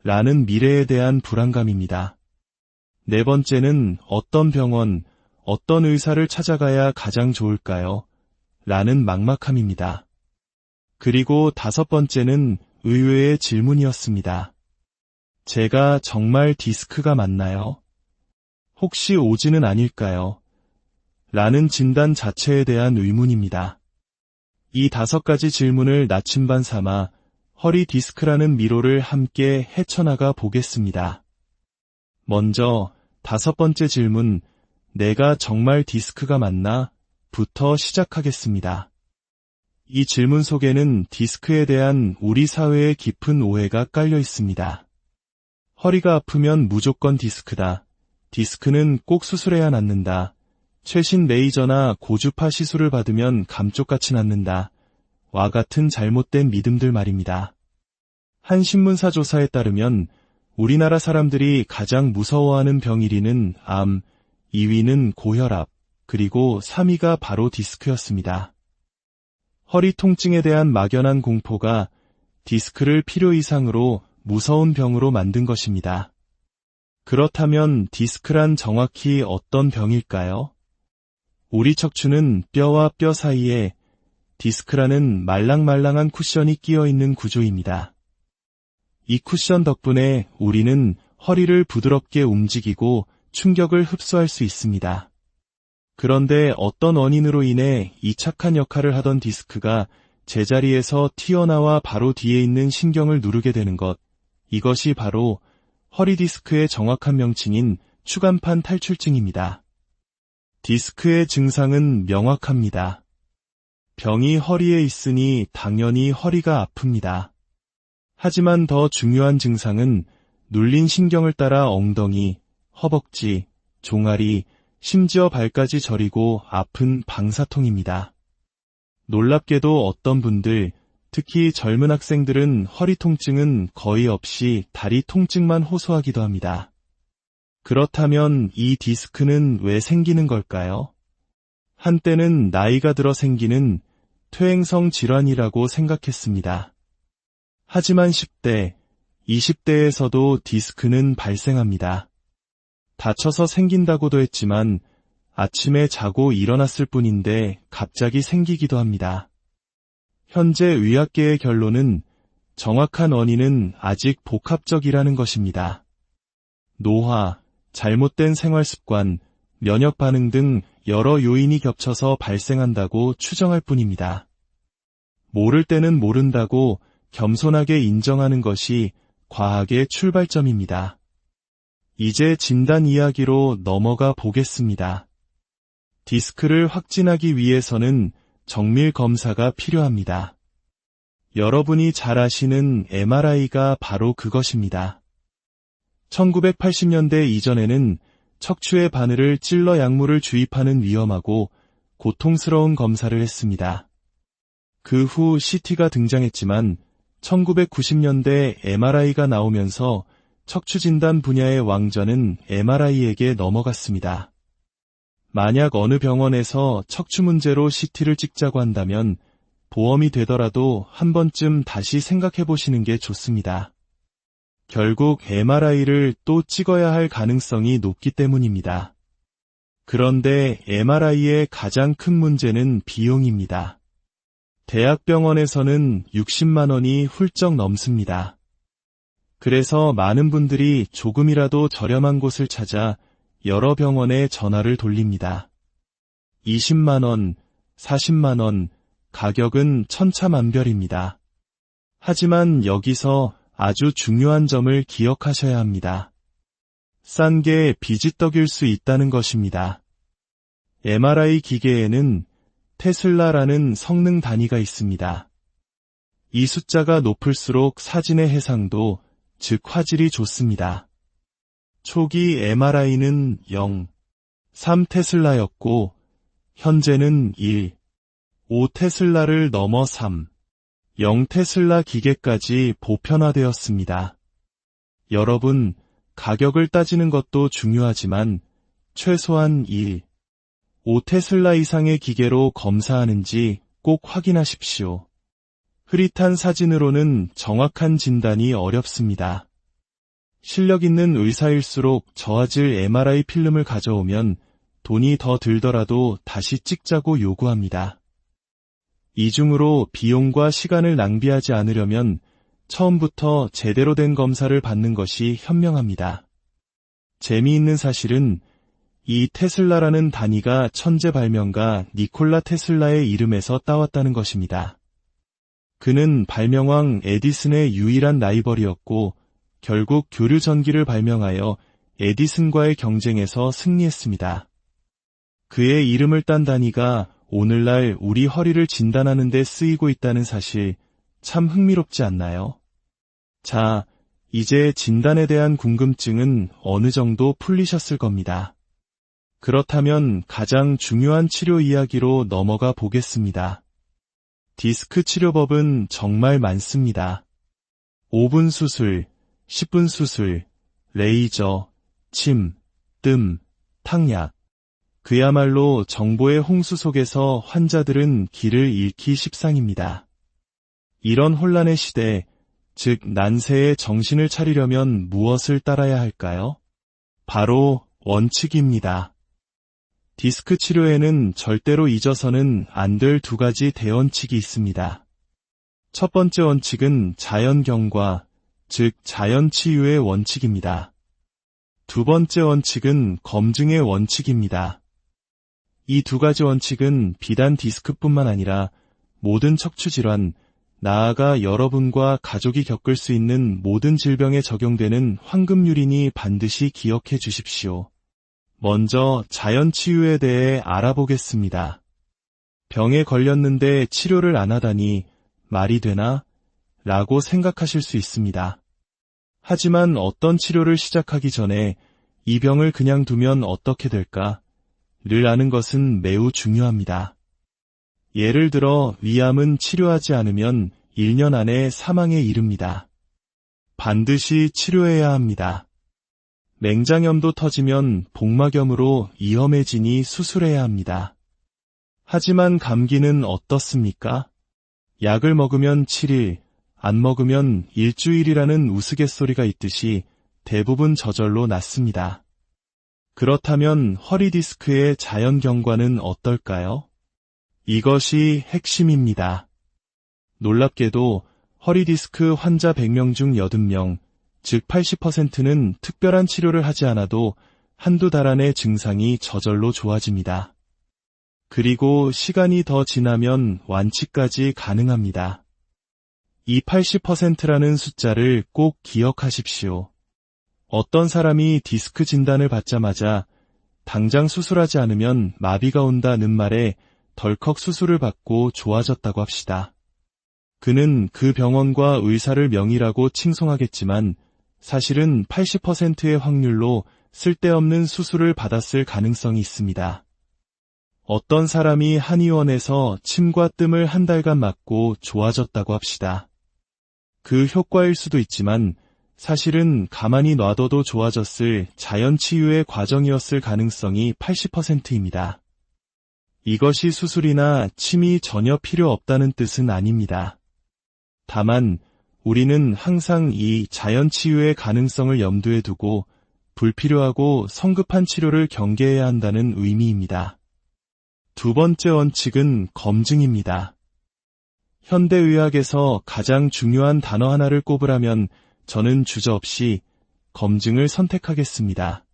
라는 미래에 대한 불안감입니다. 네 번째는 어떤 병원, 어떤 의사를 찾아가야 가장 좋을까요? 라는 막막함입니다. 그리고 다섯 번째는 의외의 질문이었습니다. 제가 정말 디스크가 맞나요? 혹시 오진은 아닐까요? 라는 진단 자체에 대한 의문입니다. 이 5가지 질문을 나침반 삼아 허리 디스크라는 미로를 함께 헤쳐나가 보겠습니다. 먼저 5번째 질문, 내가 정말 디스크가 맞나? 부터 시작하겠습니다. 이 질문 속에는 디스크에 대한 우리 사회의 깊은 오해가 깔려 있습니다. 허리가 아프면 무조건 디스크다. 디스크는 꼭 수술해야 낫는다. 최신 레이저나 고주파 시술을 받으면 감쪽같이 낫는다. 와 같은 잘못된 믿음들 말입니다. 한 신문사 조사에 따르면 우리나라 사람들이 가장 무서워하는 병 1위는 암, 2위는 고혈압, 그리고 3위가 바로 디스크였습니다. 허리 통증에 대한 막연한 공포가 디스크를 필요 이상으로 무서운 병으로 만든 것입니다. 그렇다면 디스크란 정확히 어떤 병일까요? 우리 척추는 뼈와 뼈 사이에 디스크라는 말랑말랑한 쿠션이 끼어 있는 구조입니다. 이 쿠션 덕분에 우리는 허리를 부드럽게 움직이고 충격을 흡수할 수 있습니다. 그런데 어떤 원인으로 인해 이 착한 역할을 하던 디스크가 제자리에서 튀어나와 바로 뒤에 있는 신경을 누르게 되는 것, 이것이 바로 허리 디스크의 정확한 명칭인 추간판 탈출증입니다. 디스크의 증상은 명확합니다. 병이 허리에 있으니 당연히 허리가 아픕니다. 하지만 더 중요한 증상은 눌린 신경을 따라 엉덩이, 허벅지, 종아리, 심지어 발까지 저리고 아픈 방사통입니다. 놀랍게도 어떤 분들, 특히 젊은 학생들은 허리 통증은 거의 없이 다리 통증만 호소하기도 합니다. 그렇다면 이 디스크는 왜 생기는 걸까요? 한때는 나이가 들어 생기는 퇴행성 질환이라고 생각했습니다. 하지만 10대, 20대에서도 디스크는 발생합니다. 다쳐서 생긴다고도 했지만 아침에 자고 일어났을 뿐인데 갑자기 생기기도 합니다. 현재 의학계의 결론은 정확한 원인은 아직 복합적이라는 것입니다. 노화, 잘못된 생활습관, 면역 반응 등 여러 요인이 겹쳐서 발생한다고 추정할 뿐입니다. 모를 때는 모른다고 겸손하게 인정하는 것이 과학의 출발점입니다. 이제 진단 이야기로 넘어가 보겠습니다. 디스크를 확진하기 위해서는 정밀 검사가 필요합니다. 여러분이 잘 아시는 MRI가 바로 그것입니다. 1980년대 이전에는 척추의 바늘을 찔러 약물을 주입하는 위험하고 고통스러운 검사를 했습니다. 그 후 CT가 등장했지만 1990년대 MRI가 나오면서 척추 진단 분야의 왕좌는 MRI에게 넘어갔습니다. 만약 어느 병원에서 척추 문제로 CT를 찍자고 한다면 보험이 되더라도 한 번쯤 다시 생각해 보시는 게 좋습니다. 결국 MRI를 또 찍어야 할 가능성이 높기 때문입니다. 그런데 MRI의 가장 큰 문제는 비용입니다. 대학병원에서는 60만 원이 훌쩍 넘습니다. 그래서 많은 분들이 조금이라도 저렴한 곳을 찾아 여러 병원에 전화를 돌립니다. 20만 원, 40만 원, 가격은 천차만별입니다. 하지만 여기서 아주 중요한 점을 기억하셔야 합니다. 싼 게 비지떡일 수 있다는 것입니다. MRI 기계에는 테슬라라는 성능 단위가 있습니다. 이 숫자가 높을수록 사진의 해상도, 즉 화질이 좋습니다. 초기 MRI는 0, 3테슬라였고 현재는 1, 5테슬라를 넘어 3, 0테슬라 기계까지 보편화되었습니다. 여러분, 가격을 따지는 것도 중요하지만 최소한 1, 5테슬라 이상의 기계로 검사하는지 꼭 확인하십시오. 흐릿한 사진으로는 정확한 진단이 어렵습니다. 실력 있는 의사일수록 저화질 MRI 필름을 가져오면 돈이 더 들더라도 다시 찍자고 요구합니다. 이중으로 비용과 시간을 낭비하지 않으려면 처음부터 제대로 된 검사를 받는 것이 현명합니다. 재미있는 사실은 이 테슬라라는 단위가 천재 발명가 니콜라 테슬라의 이름에서 따왔다는 것입니다. 그는 발명왕 에디슨의 유일한 라이벌이었고 결국 교류 전기를 발명하여 에디슨과의 경쟁에서 승리했습니다. 그의 이름을 딴 단위가 오늘날 우리 허리를 진단하는 데 쓰이고 있다는 사실 참 흥미롭지 않나요? 자, 이제 진단에 대한 궁금증은 어느 정도 풀리셨을 겁니다. 그렇다면 가장 중요한 치료 이야기로 넘어가 보겠습니다. 디스크 치료법은 정말 많습니다. 5분 수술, 10분 수술, 레이저, 침, 뜸, 탕약. 그야말로 정보의 홍수 속에서 환자들은 길을 잃기 십상입니다. 이런 혼란의 시대, 즉 난세에 정신을 차리려면 무엇을 따라야 할까요? 바로 원칙입니다. 디스크 치료에는 절대로 잊어서는 안 될 두 가지 대원칙이 있습니다. 첫 번째 원칙은 자연경과, 즉 자연치유의 원칙입니다. 두 번째 원칙은 검증의 원칙입니다. 이 두 가지 원칙은 비단 디스크뿐만 아니라 모든 척추질환, 나아가 여러분과 가족이 겪을 수 있는 모든 질병에 적용되는 황금률이니 반드시 기억해 주십시오. 먼저 자연치유에 대해 알아보겠습니다. 병에 걸렸는데 치료를 안 하다니 말이 되나? 라고 생각하실 수 있습니다. 하지만 어떤 치료를 시작하기 전에 이 병을 그냥 두면 어떻게 될까? 를 아는 것은 매우 중요합니다. 예를 들어 위암은 치료하지 않으면 1년 안에 사망에 이릅니다. 반드시 치료해야 합니다. 맹장염도 터지면 복막염으로 위험해지니 수술해야 합니다. 하지만 감기는 어떻습니까? 약을 먹으면 7일, 안 먹으면 일주일이라는 우스갯소리가 있듯이 대부분 저절로 낫습니다. 그렇다면 허리 디스크의 자연경과는 어떨까요? 이것이 핵심입니다. 놀랍게도 허리 디스크 환자 100명 중 80명, 즉 80%는 특별한 치료를 하지 않아도 한두 달 안에 증상이 저절로 좋아집니다. 그리고 시간이 더 지나면 완치까지 가능합니다. 이 80%라는 숫자를 꼭 기억하십시오. 어떤 사람이 디스크 진단을 받자마자 당장 수술하지 않으면 마비가 온다는 말에 덜컥 수술을 받고 좋아졌다고 합시다. 그는 그 병원과 의사를 명의라고 칭송하겠지만 사실은 80%의 확률로 쓸데없는 수술을 받았을 가능성이 있습니다. 어떤 사람이 한의원에서 침과 뜸을 한 달간 맞고 좋아졌다고 합시다. 그 효과일 수도 있지만 사실은 가만히 놔둬도 좋아졌을 자연치유의 과정이었을 가능성이 80%입니다. 이것이 수술이나 침이 전혀 필요 없다는 뜻은 아닙니다. 다만 우리는 항상 이 자연치유의 가능성을 염두에 두고 불필요하고 성급한 치료를 경계해야 한다는 의미입니다. 두 번째 원칙은 검증입니다. 현대의학에서 가장 중요한 단어 하나를 꼽으라면 저는 주저없이 검증을 선택하겠습니다.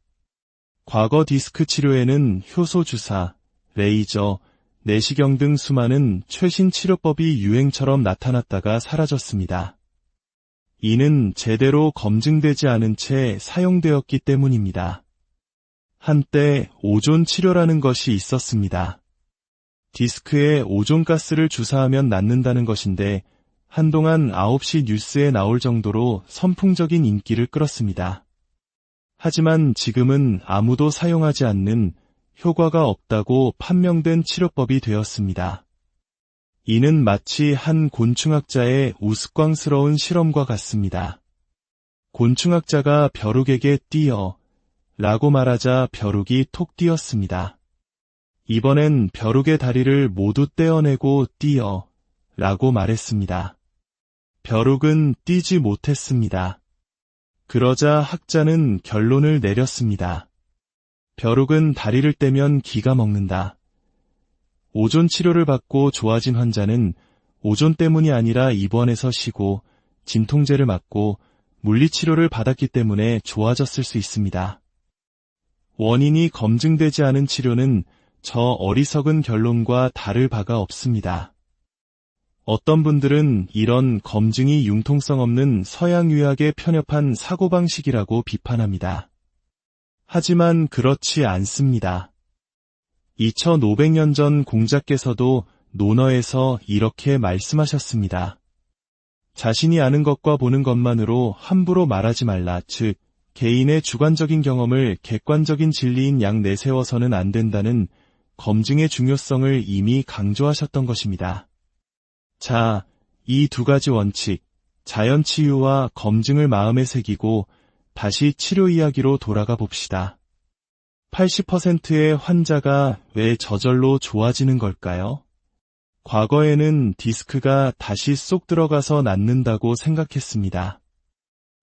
과거 디스크 치료에는 효소 주사, 레이저, 내시경 등 수많은 최신 치료법이 유행처럼 나타났다가 사라졌습니다. 이는 제대로 검증되지 않은 채 사용되었기 때문입니다. 한때 오존 치료라는 것이 있었습니다. 디스크에 오존가스를 주사하면 낫는다는 것인데 한동안 9시 뉴스에 나올 정도로 선풍적인 인기를 끌었습니다. 하지만 지금은 아무도 사용하지 않는 효과가 없다고 판명된 치료법이 되었습니다. 이는 마치 한 곤충학자의 우스꽝스러운 실험과 같습니다. 곤충학자가 벼룩에게 뛰어 라고 말하자 벼룩이 톡 뛰었습니다. 이번엔 벼룩의 다리를 모두 떼어내고 뛰어 라고 말했습니다. 벼룩은 뛰지 못했습니다. 그러자 학자는 결론을 내렸습니다. 벼룩은 다리를 떼면 기가 먹는다. 오존 치료를 받고 좋아진 환자는 오존 때문이 아니라 입원해서 쉬고 진통제를 맞고 물리치료를 받았기 때문에 좋아졌을 수 있습니다. 원인이 검증되지 않은 치료는 저 어리석은 결론과 다를 바가 없습니다. 어떤 분들은 이런 검증이 융통성 없는 서양의학에 편협한 사고방식이라고 비판합니다. 하지만 그렇지 않습니다. 2500년 전 공자께서도 논어에서 이렇게 말씀하셨습니다. 자신이 아는 것과 보는 것만으로 함부로 말하지 말라. 즉, 개인의 주관적인 경험을 객관적인 진리인 양 내세워서는 안 된다는 검증의 중요성을 이미 강조하셨던 것입니다. 자, 이 두 가지 원칙, 자연치유와 검증을 마음에 새기고 다시 치료 이야기로 돌아가 봅시다. 80%의 환자가 왜 저절로 좋아지는 걸까요? 과거에는 디스크가 다시 쏙 들어가서 낫는다고 생각했습니다.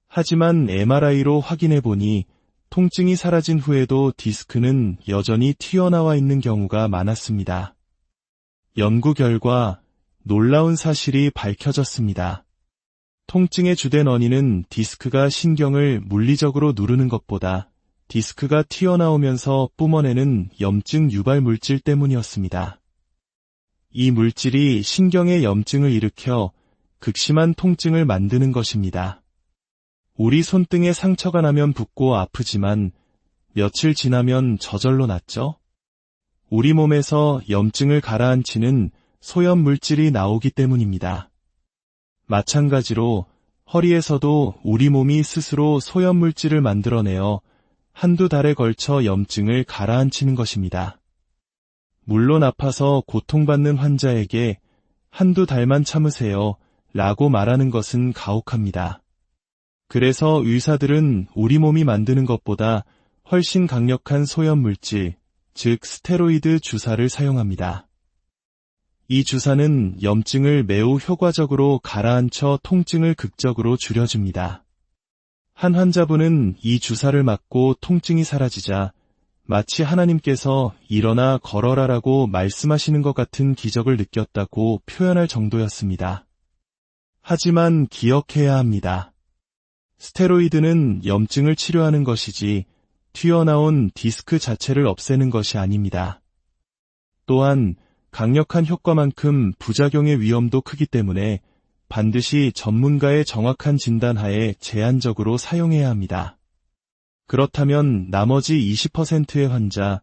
하지만 MRI로 확인해보니 통증이 사라진 후에도 디스크는 여전히 튀어나와 있는 경우가 많았습니다. 연구 결과 놀라운 사실이 밝혀졌습니다. 통증의 주된 원인은 디스크가 신경을 물리적으로 누르는 것보다 디스크가 튀어나오면서 뿜어내는 염증 유발 물질 때문이었습니다. 이 물질이 신경의 염증을 일으켜 극심한 통증을 만드는 것입니다. 우리 손등에 상처가 나면 붓고 아프지만 며칠 지나면 저절로 낫죠? 우리 몸에서 염증을 가라앉히는 소염 물질이 나오기 때문입니다. 마찬가지로 허리에서도 우리 몸이 스스로 소염 물질을 만들어내어 한두 달에 걸쳐 염증을 가라앉히는 것입니다. 물론 아파서 고통받는 환자에게 한두 달만 참으세요 라고 말하는 것은 가혹합니다. 그래서 의사들은 우리 몸이 만드는 것보다 훨씬 강력한 소염 물질, 즉 스테로이드 주사를 사용합니다. 이 주사는 염증을 매우 효과적으로 가라앉혀 통증을 극적으로 줄여줍니다. 한 환자분은 이 주사를 맞고 통증이 사라지자 마치 하나님께서 일어나 걸어라라고 말씀하시는 것 같은 기적을 느꼈다고 표현할 정도였습니다. 하지만 기억해야 합니다. 스테로이드는 염증을 치료하는 것이지 튀어나온 디스크 자체를 없애는 것이 아닙니다. 또한 강력한 효과만큼 부작용의 위험도 크기 때문에 반드시 전문가의 정확한 진단하에 제한적으로 사용해야 합니다. 그렇다면 나머지 20%의 환자,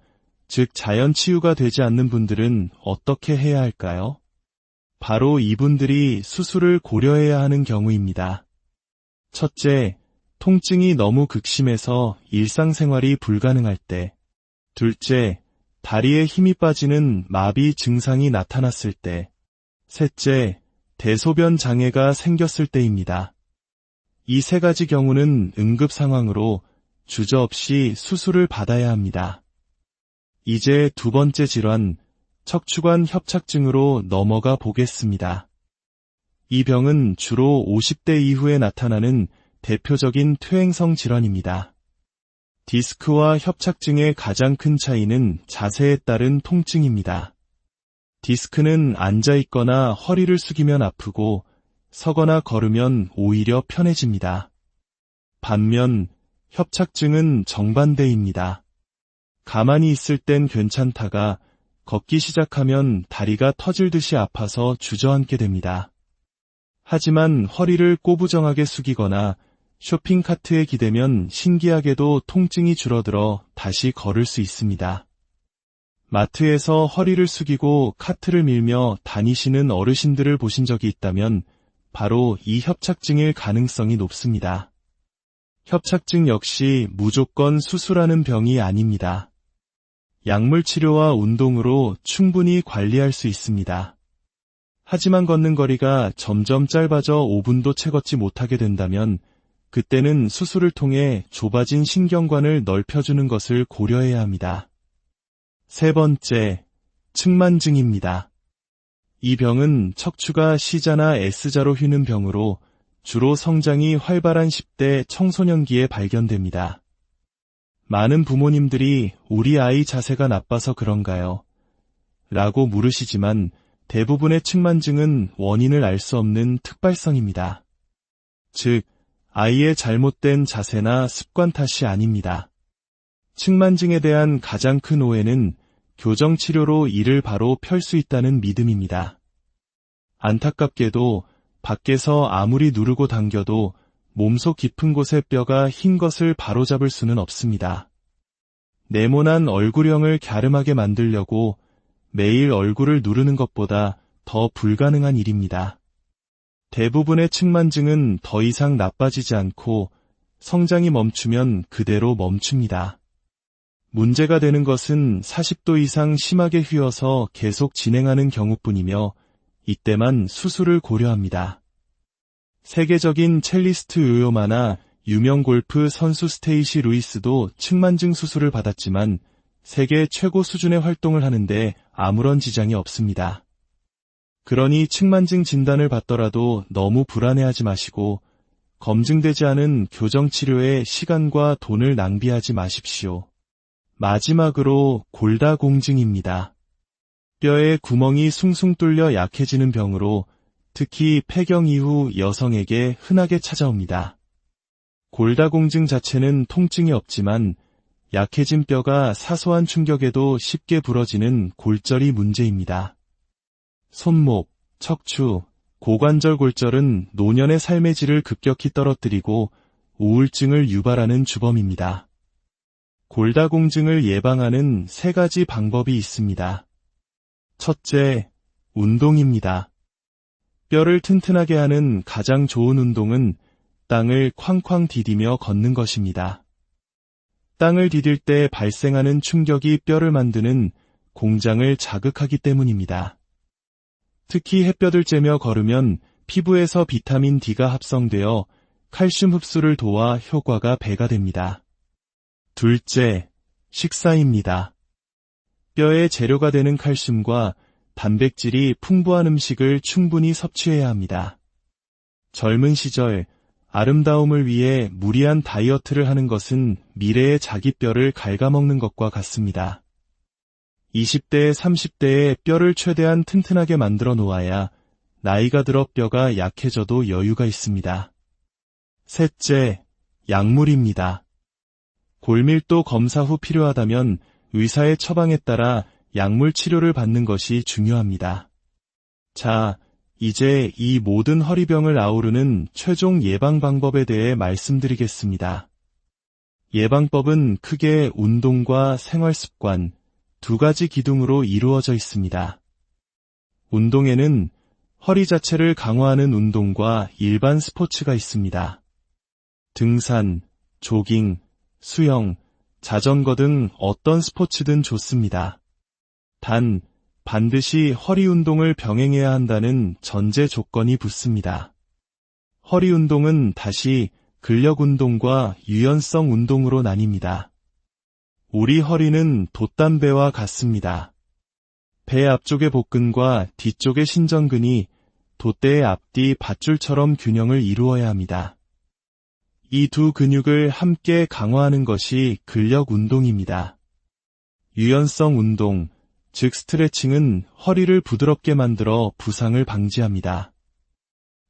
즉 자연 치유가 되지 않는 분들은 어떻게 해야 할까요? 바로 이분들이 수술을 고려해야 하는 경우입니다. 첫째, 통증이 너무 극심해서 일상생활이 불가능할 때. 둘째, 다리에 힘이 빠지는 마비 증상이 나타났을 때. 셋째, 대소변 장애가 생겼을 때입니다. 이 세 가지 경우는 응급 상황으로 주저없이 수술을 받아야 합니다. 이제 두 번째 질환, 척추관 협착증으로 넘어가 보겠습니다. 이 병은 주로 50대 이후에 나타나는 대표적인 퇴행성 질환입니다. 디스크와 협착증의 가장 큰 차이는 자세에 따른 통증입니다. 디스크는 앉아있거나 허리를 숙이면 아프고 서거나 걸으면 오히려 편해집니다. 반면 협착증은 정반대입니다. 가만히 있을 땐 괜찮다가 걷기 시작하면 다리가 터질 듯이 아파서 주저앉게 됩니다. 하지만 허리를 꼬부정하게 숙이거나 쇼핑카트에 기대면 신기하게도 통증이 줄어들어 다시 걸을 수 있습니다. 마트에서 허리를 숙이고 카트를 밀며 다니시는 어르신들을 보신 적이 있다면 바로 이 협착증일 가능성이 높습니다. 협착증 역시 무조건 수술하는 병이 아닙니다. 약물 치료와 운동으로 충분히 관리할 수 있습니다. 하지만 걷는 거리가 점점 짧아져 5분도 채 걷지 못하게 된다면 그때는 수술을 통해 좁아진 신경관을 넓혀주는 것을 고려해야 합니다. 세 번째, 측만증입니다. 이 병은 척추가 C자나 S자로 휘는 병으로 주로 성장이 활발한 10대 청소년기에 발견됩니다. 많은 부모님들이 우리 아이 자세가 나빠서 그런가요? 라고 물으시지만 대부분의 측만증은 원인을 알 수 없는 특발성입니다. 즉, 아이의 잘못된 자세나 습관 탓이 아닙니다. 측만증에 대한 가장 큰 오해는 교정치료로 이를 바로 펼 수 있다는 믿음입니다. 안타깝게도 밖에서 아무리 누르고 당겨도 몸속 깊은 곳의 뼈가 흰 것을 바로잡을 수는 없습니다. 네모난 얼굴형을 갸름하게 만들려고 매일 얼굴을 누르는 것보다 더 불가능한 일입니다. 대부분의 측만증은 더 이상 나빠지지 않고 성장이 멈추면 그대로 멈춥니다. 문제가 되는 것은 40도 이상 심하게 휘어서 계속 진행하는 경우뿐이며 이때만 수술을 고려합니다. 세계적인 첼리스트 요요마나 유명 골프 선수 스테이시 루이스도 측만증 수술을 받았지만 세계 최고 수준의 활동을 하는데 아무런 지장이 없습니다. 그러니 측만증 진단을 받더라도 너무 불안해하지 마시고 검증되지 않은 교정치료에 시간과 돈을 낭비하지 마십시오. 마지막으로 골다공증입니다. 뼈에 구멍이 숭숭 뚫려 약해지는 병으로 특히 폐경 이후 여성에게 흔하게 찾아옵니다. 골다공증 자체는 통증이 없지만 약해진 뼈가 사소한 충격에도 쉽게 부러지는 골절이 문제입니다. 손목, 척추, 고관절 골절은 노년의 삶의 질을 급격히 떨어뜨리고 우울증을 유발하는 주범입니다. 골다공증을 예방하는 3가지 방법이 있습니다. 첫째, 운동입니다. 뼈를 튼튼하게 하는 가장 좋은 운동은 땅을 쾅쾅 디디며 걷는 것입니다. 땅을 디딜 때 발생하는 충격이 뼈를 만드는 공장을 자극하기 때문입니다. 특히 햇볕을 쬐며 걸으면 피부에서 비타민 D가 합성되어 칼슘 흡수를 도와 효과가 배가 됩니다. 둘째, 식사입니다. 뼈의 재료가 되는 칼슘과 단백질이 풍부한 음식을 충분히 섭취해야 합니다. 젊은 시절 아름다움을 위해 무리한 다이어트를 하는 것은 미래의 자기 뼈를 갉아먹는 것과 같습니다. 20대, 30대에 뼈를 최대한 튼튼하게 만들어 놓아야 나이가 들어 뼈가 약해져도 여유가 있습니다. 셋째, 약물입니다. 골밀도 검사 후 필요하다면 의사의 처방에 따라 약물 치료를 받는 것이 중요합니다. 자, 이제 이 모든 허리병을 아우르는 최종 예방 방법에 대해 말씀드리겠습니다. 예방법은 크게 운동과 생활습관, 2가지 기둥으로 이루어져 있습니다. 운동에는 허리 자체를 강화하는 운동과 일반 스포츠가 있습니다. 등산, 조깅, 수영, 자전거 등 어떤 스포츠든 좋습니다. 단, 반드시 허리 운동을 병행해야 한다는 전제 조건이 붙습니다. 허리 운동은 다시 근력 운동과 유연성 운동으로 나뉩니다. 우리 허리는 돛담배와 같습니다. 배 앞쪽의 복근과 뒤쪽의 신전근이 돛대의 앞뒤 밧줄처럼 균형을 이루어야 합니다. 이 2 근육을 함께 강화하는 것이 근력 운동입니다. 유연성 운동, 즉 스트레칭은 허리를 부드럽게 만들어 부상을 방지합니다.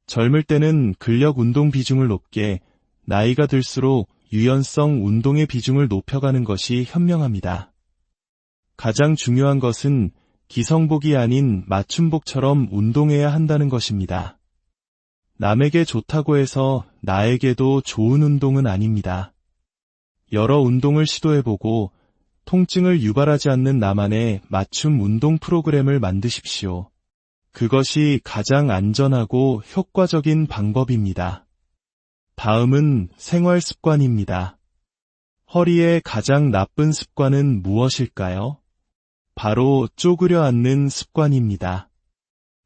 젊을 때는 근력 운동 비중을 높게, 나이가 들수록 유연성 운동의 비중을 높여가는 것이 현명합니다. 가장 중요한 것은 기성복이 아닌 맞춤복처럼 운동해야 한다는 것입니다. 남에게 좋다고 해서 나에게도 좋은 운동은 아닙니다. 여러 운동을 시도해보고 통증을 유발하지 않는 나만의 맞춤 운동 프로그램을 만드십시오. 그것이 가장 안전하고 효과적인 방법입니다. 다음은 생활 습관입니다. 허리의 가장 나쁜 습관은 무엇일까요? 바로 쪼그려 앉는 습관입니다.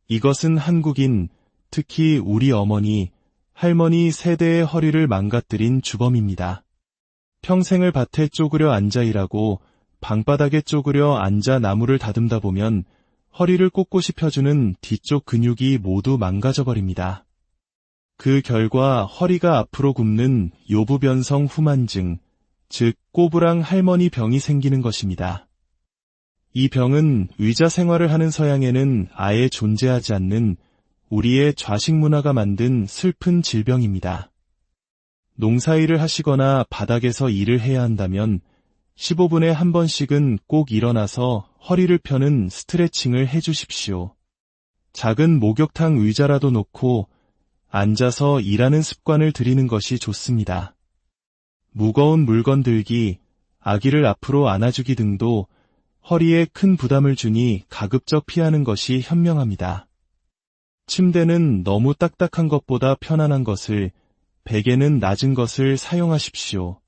이것은 한국인, 특히 우리 어머니, 할머니 세대의 허리를 망가뜨린 주범입니다. 평생을 밭에 쪼그려 앉아 일하고 방바닥에 쪼그려 앉아 나무를 다듬다 보면 허리를 꼿꼿이 펴주는 뒤쪽 근육이 모두 망가져버립니다. 그 결과 허리가 앞으로 굽는 요부변성 후만증, 즉 꼬부랑 할머니 병이 생기는 것입니다. 이 병은 의자 생활을 하는 서양에는 아예 존재하지 않는 우리의 좌식 문화가 만든 슬픈 질병입니다. 농사일을 하시거나 바닥에서 일을 해야 한다면 15분에 한 번씩은 꼭 일어나서 허리를 펴는 스트레칭을 해주십시오. 작은 목욕탕 의자라도 놓고 앉아서 일하는 습관을 들이는 것이 좋습니다. 무거운 물건 들기, 아기를 앞으로 안아주기 등도 허리에 큰 부담을 주니 가급적 피하는 것이 현명합니다. 침대는 너무 딱딱한 것보다 편안한 것을, 베개는 낮은 것을 사용하십시오.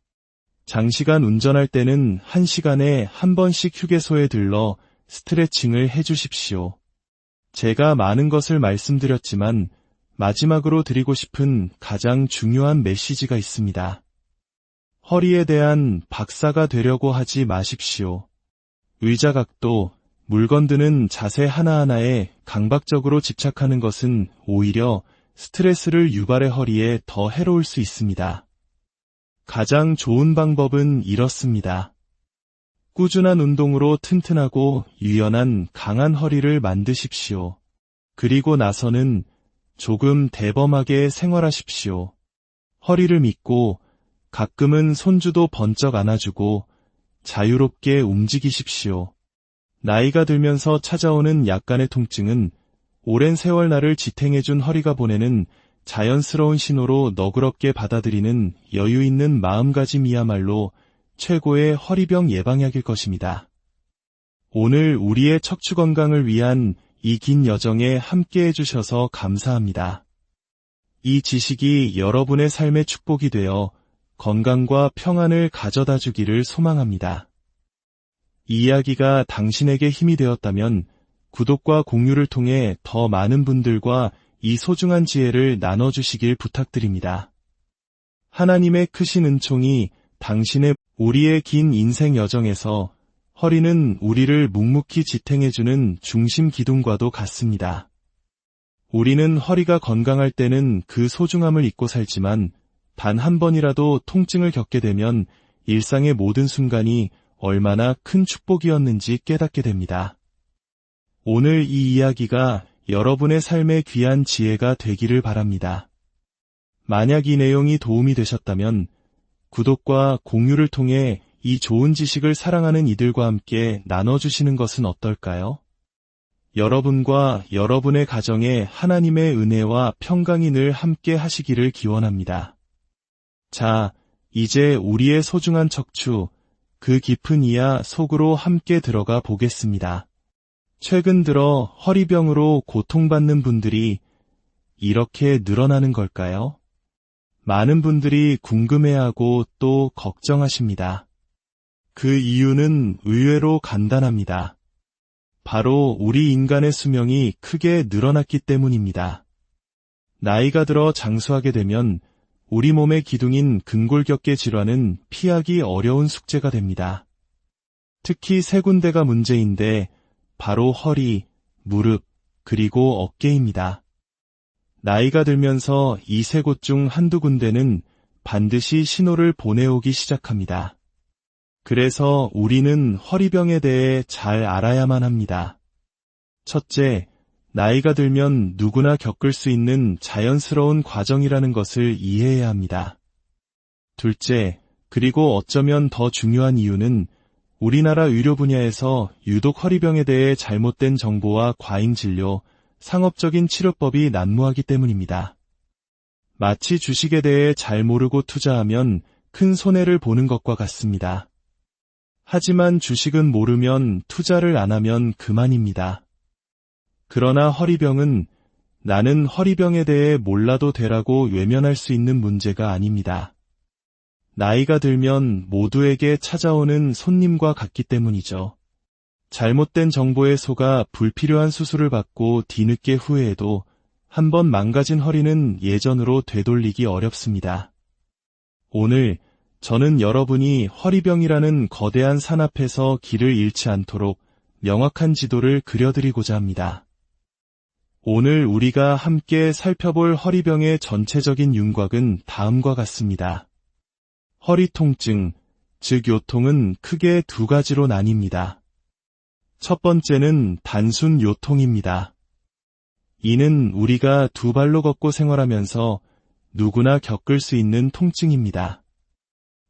장시간 운전할 때는 1시간에 한 번씩 휴게소에 들러 스트레칭을 해주십시오. 제가 많은 것을 말씀드렸지만 마지막으로 드리고 싶은 가장 중요한 메시지가 있습니다. 허리에 대한 박사가 되려고 하지 마십시오. 의자 각도, 물건 드는 자세 하나하나에 강박적으로 집착하는 것은 오히려 스트레스를 유발해 허리에 더 해로울 수 있습니다. 가장 좋은 방법은 이렇습니다. 꾸준한 운동으로 튼튼하고 유연한 강한 허리를 만드십시오. 그리고 나서는 조금 대범하게 생활하십시오. 허리를 믿고 가끔은 손주도 번쩍 안아주고 자유롭게 움직이십시오. 나이가 들면서 찾아오는 약간의 통증은 오랜 세월 나를 지탱해준 허리가 보내는 자연스러운 신호로 너그럽게 받아들이는 여유 있는 마음가짐이야말로 최고의 허리병 예방약일 것입니다. 오늘 우리의 척추 건강을 위한 이 긴 여정에 함께 해주셔서 감사합니다. 이 지식이 여러분의 삶의 축복이 되어 건강과 평안을 가져다 주기를 소망합니다. 이 이야기가 당신에게 힘이 되었다면 구독과 공유를 통해 더 많은 분들과 이 소중한 지혜를 나눠주시길 부탁드립니다. 하나님의 크신 은총이 우리의 긴 인생 여정에서 허리는 우리를 묵묵히 지탱해주는 중심 기둥과도 같습니다. 우리는 허리가 건강할 때는 그 소중함을 잊고 살지만 단 한 번이라도 통증을 겪게 되면 일상의 모든 순간이 얼마나 큰 축복이었는지 깨닫게 됩니다. 오늘 이 이야기가 여러분의 삶의 귀한 지혜가 되기를 바랍니다. 만약 이 내용이 도움이 되셨다면 구독과 공유를 통해 이 좋은 지식을 사랑하는 이들과 함께 나눠주시는 것은 어떨까요? 여러분과 여러분의 가정에 하나님의 은혜와 평강이 늘 함께 하시기를 기원합니다. 자, 이제 우리의 소중한 척추, 그 깊은 이하 속으로 함께 들어가 보겠습니다. 최근 들어 허리병으로 고통받는 분들이 이렇게 늘어나는 걸까요? 많은 분들이 궁금해하고 또 걱정하십니다. 그 이유는 의외로 간단합니다. 바로 우리 인간의 수명이 크게 늘어났기 때문입니다. 나이가 들어 장수하게 되면 우리 몸의 기둥인 근골격계 질환은 피하기 어려운 숙제가 됩니다. 특히 세 군데가 문제인데 바로 허리, 무릎, 그리고 어깨입니다. 나이가 들면서 이 세 곳 중 한두 군데는 반드시 신호를 보내오기 시작합니다. 그래서 우리는 허리병에 대해 잘 알아야만 합니다. 첫째, 나이가 들면 누구나 겪을 수 있는 자연스러운 과정이라는 것을 이해해야 합니다. 둘째, 그리고 어쩌면 더 중요한 이유는 우리나라 의료 분야에서 유독 허리병에 대해 잘못된 정보와 과잉 진료, 상업적인 치료법이 난무하기 때문입니다. 마치 주식에 대해 잘 모르고 투자하면 큰 손해를 보는 것과 같습니다. 하지만 주식은 모르면 투자를 안 하면 그만입니다. 그러나 허리병은 나는 허리병에 대해 몰라도 되라고 외면할 수 있는 문제가 아닙니다. 나이가 들면 모두에게 찾아오는 손님과 같기 때문이죠. 잘못된 정보에 속아 불필요한 수술을 받고 뒤늦게 후회해도 한번 망가진 허리는 예전으로 되돌리기 어렵습니다. 오늘 저는 여러분이 허리병이라는 거대한 산 앞에서 길을 잃지 않도록 명확한 지도를 그려드리고자 합니다. 오늘 우리가 함께 살펴볼 허리병의 전체적인 윤곽은 다음과 같습니다. 허리 통증, 즉 요통은 크게 두 가지로 나뉩니다. 첫 번째는 단순 요통입니다. 이는 우리가 두 발로 걷고 생활하면서 누구나 겪을 수 있는 통증입니다.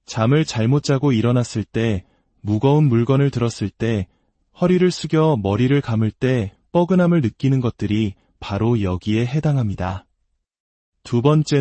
잠을 잘못 자고 일어났을 때 무거운 물건을 들었을 때, 허리를 숙여 머리를 감을 때 뻐근함을 느끼는 것들이 바로 여기에 해당합니다. 두 번째,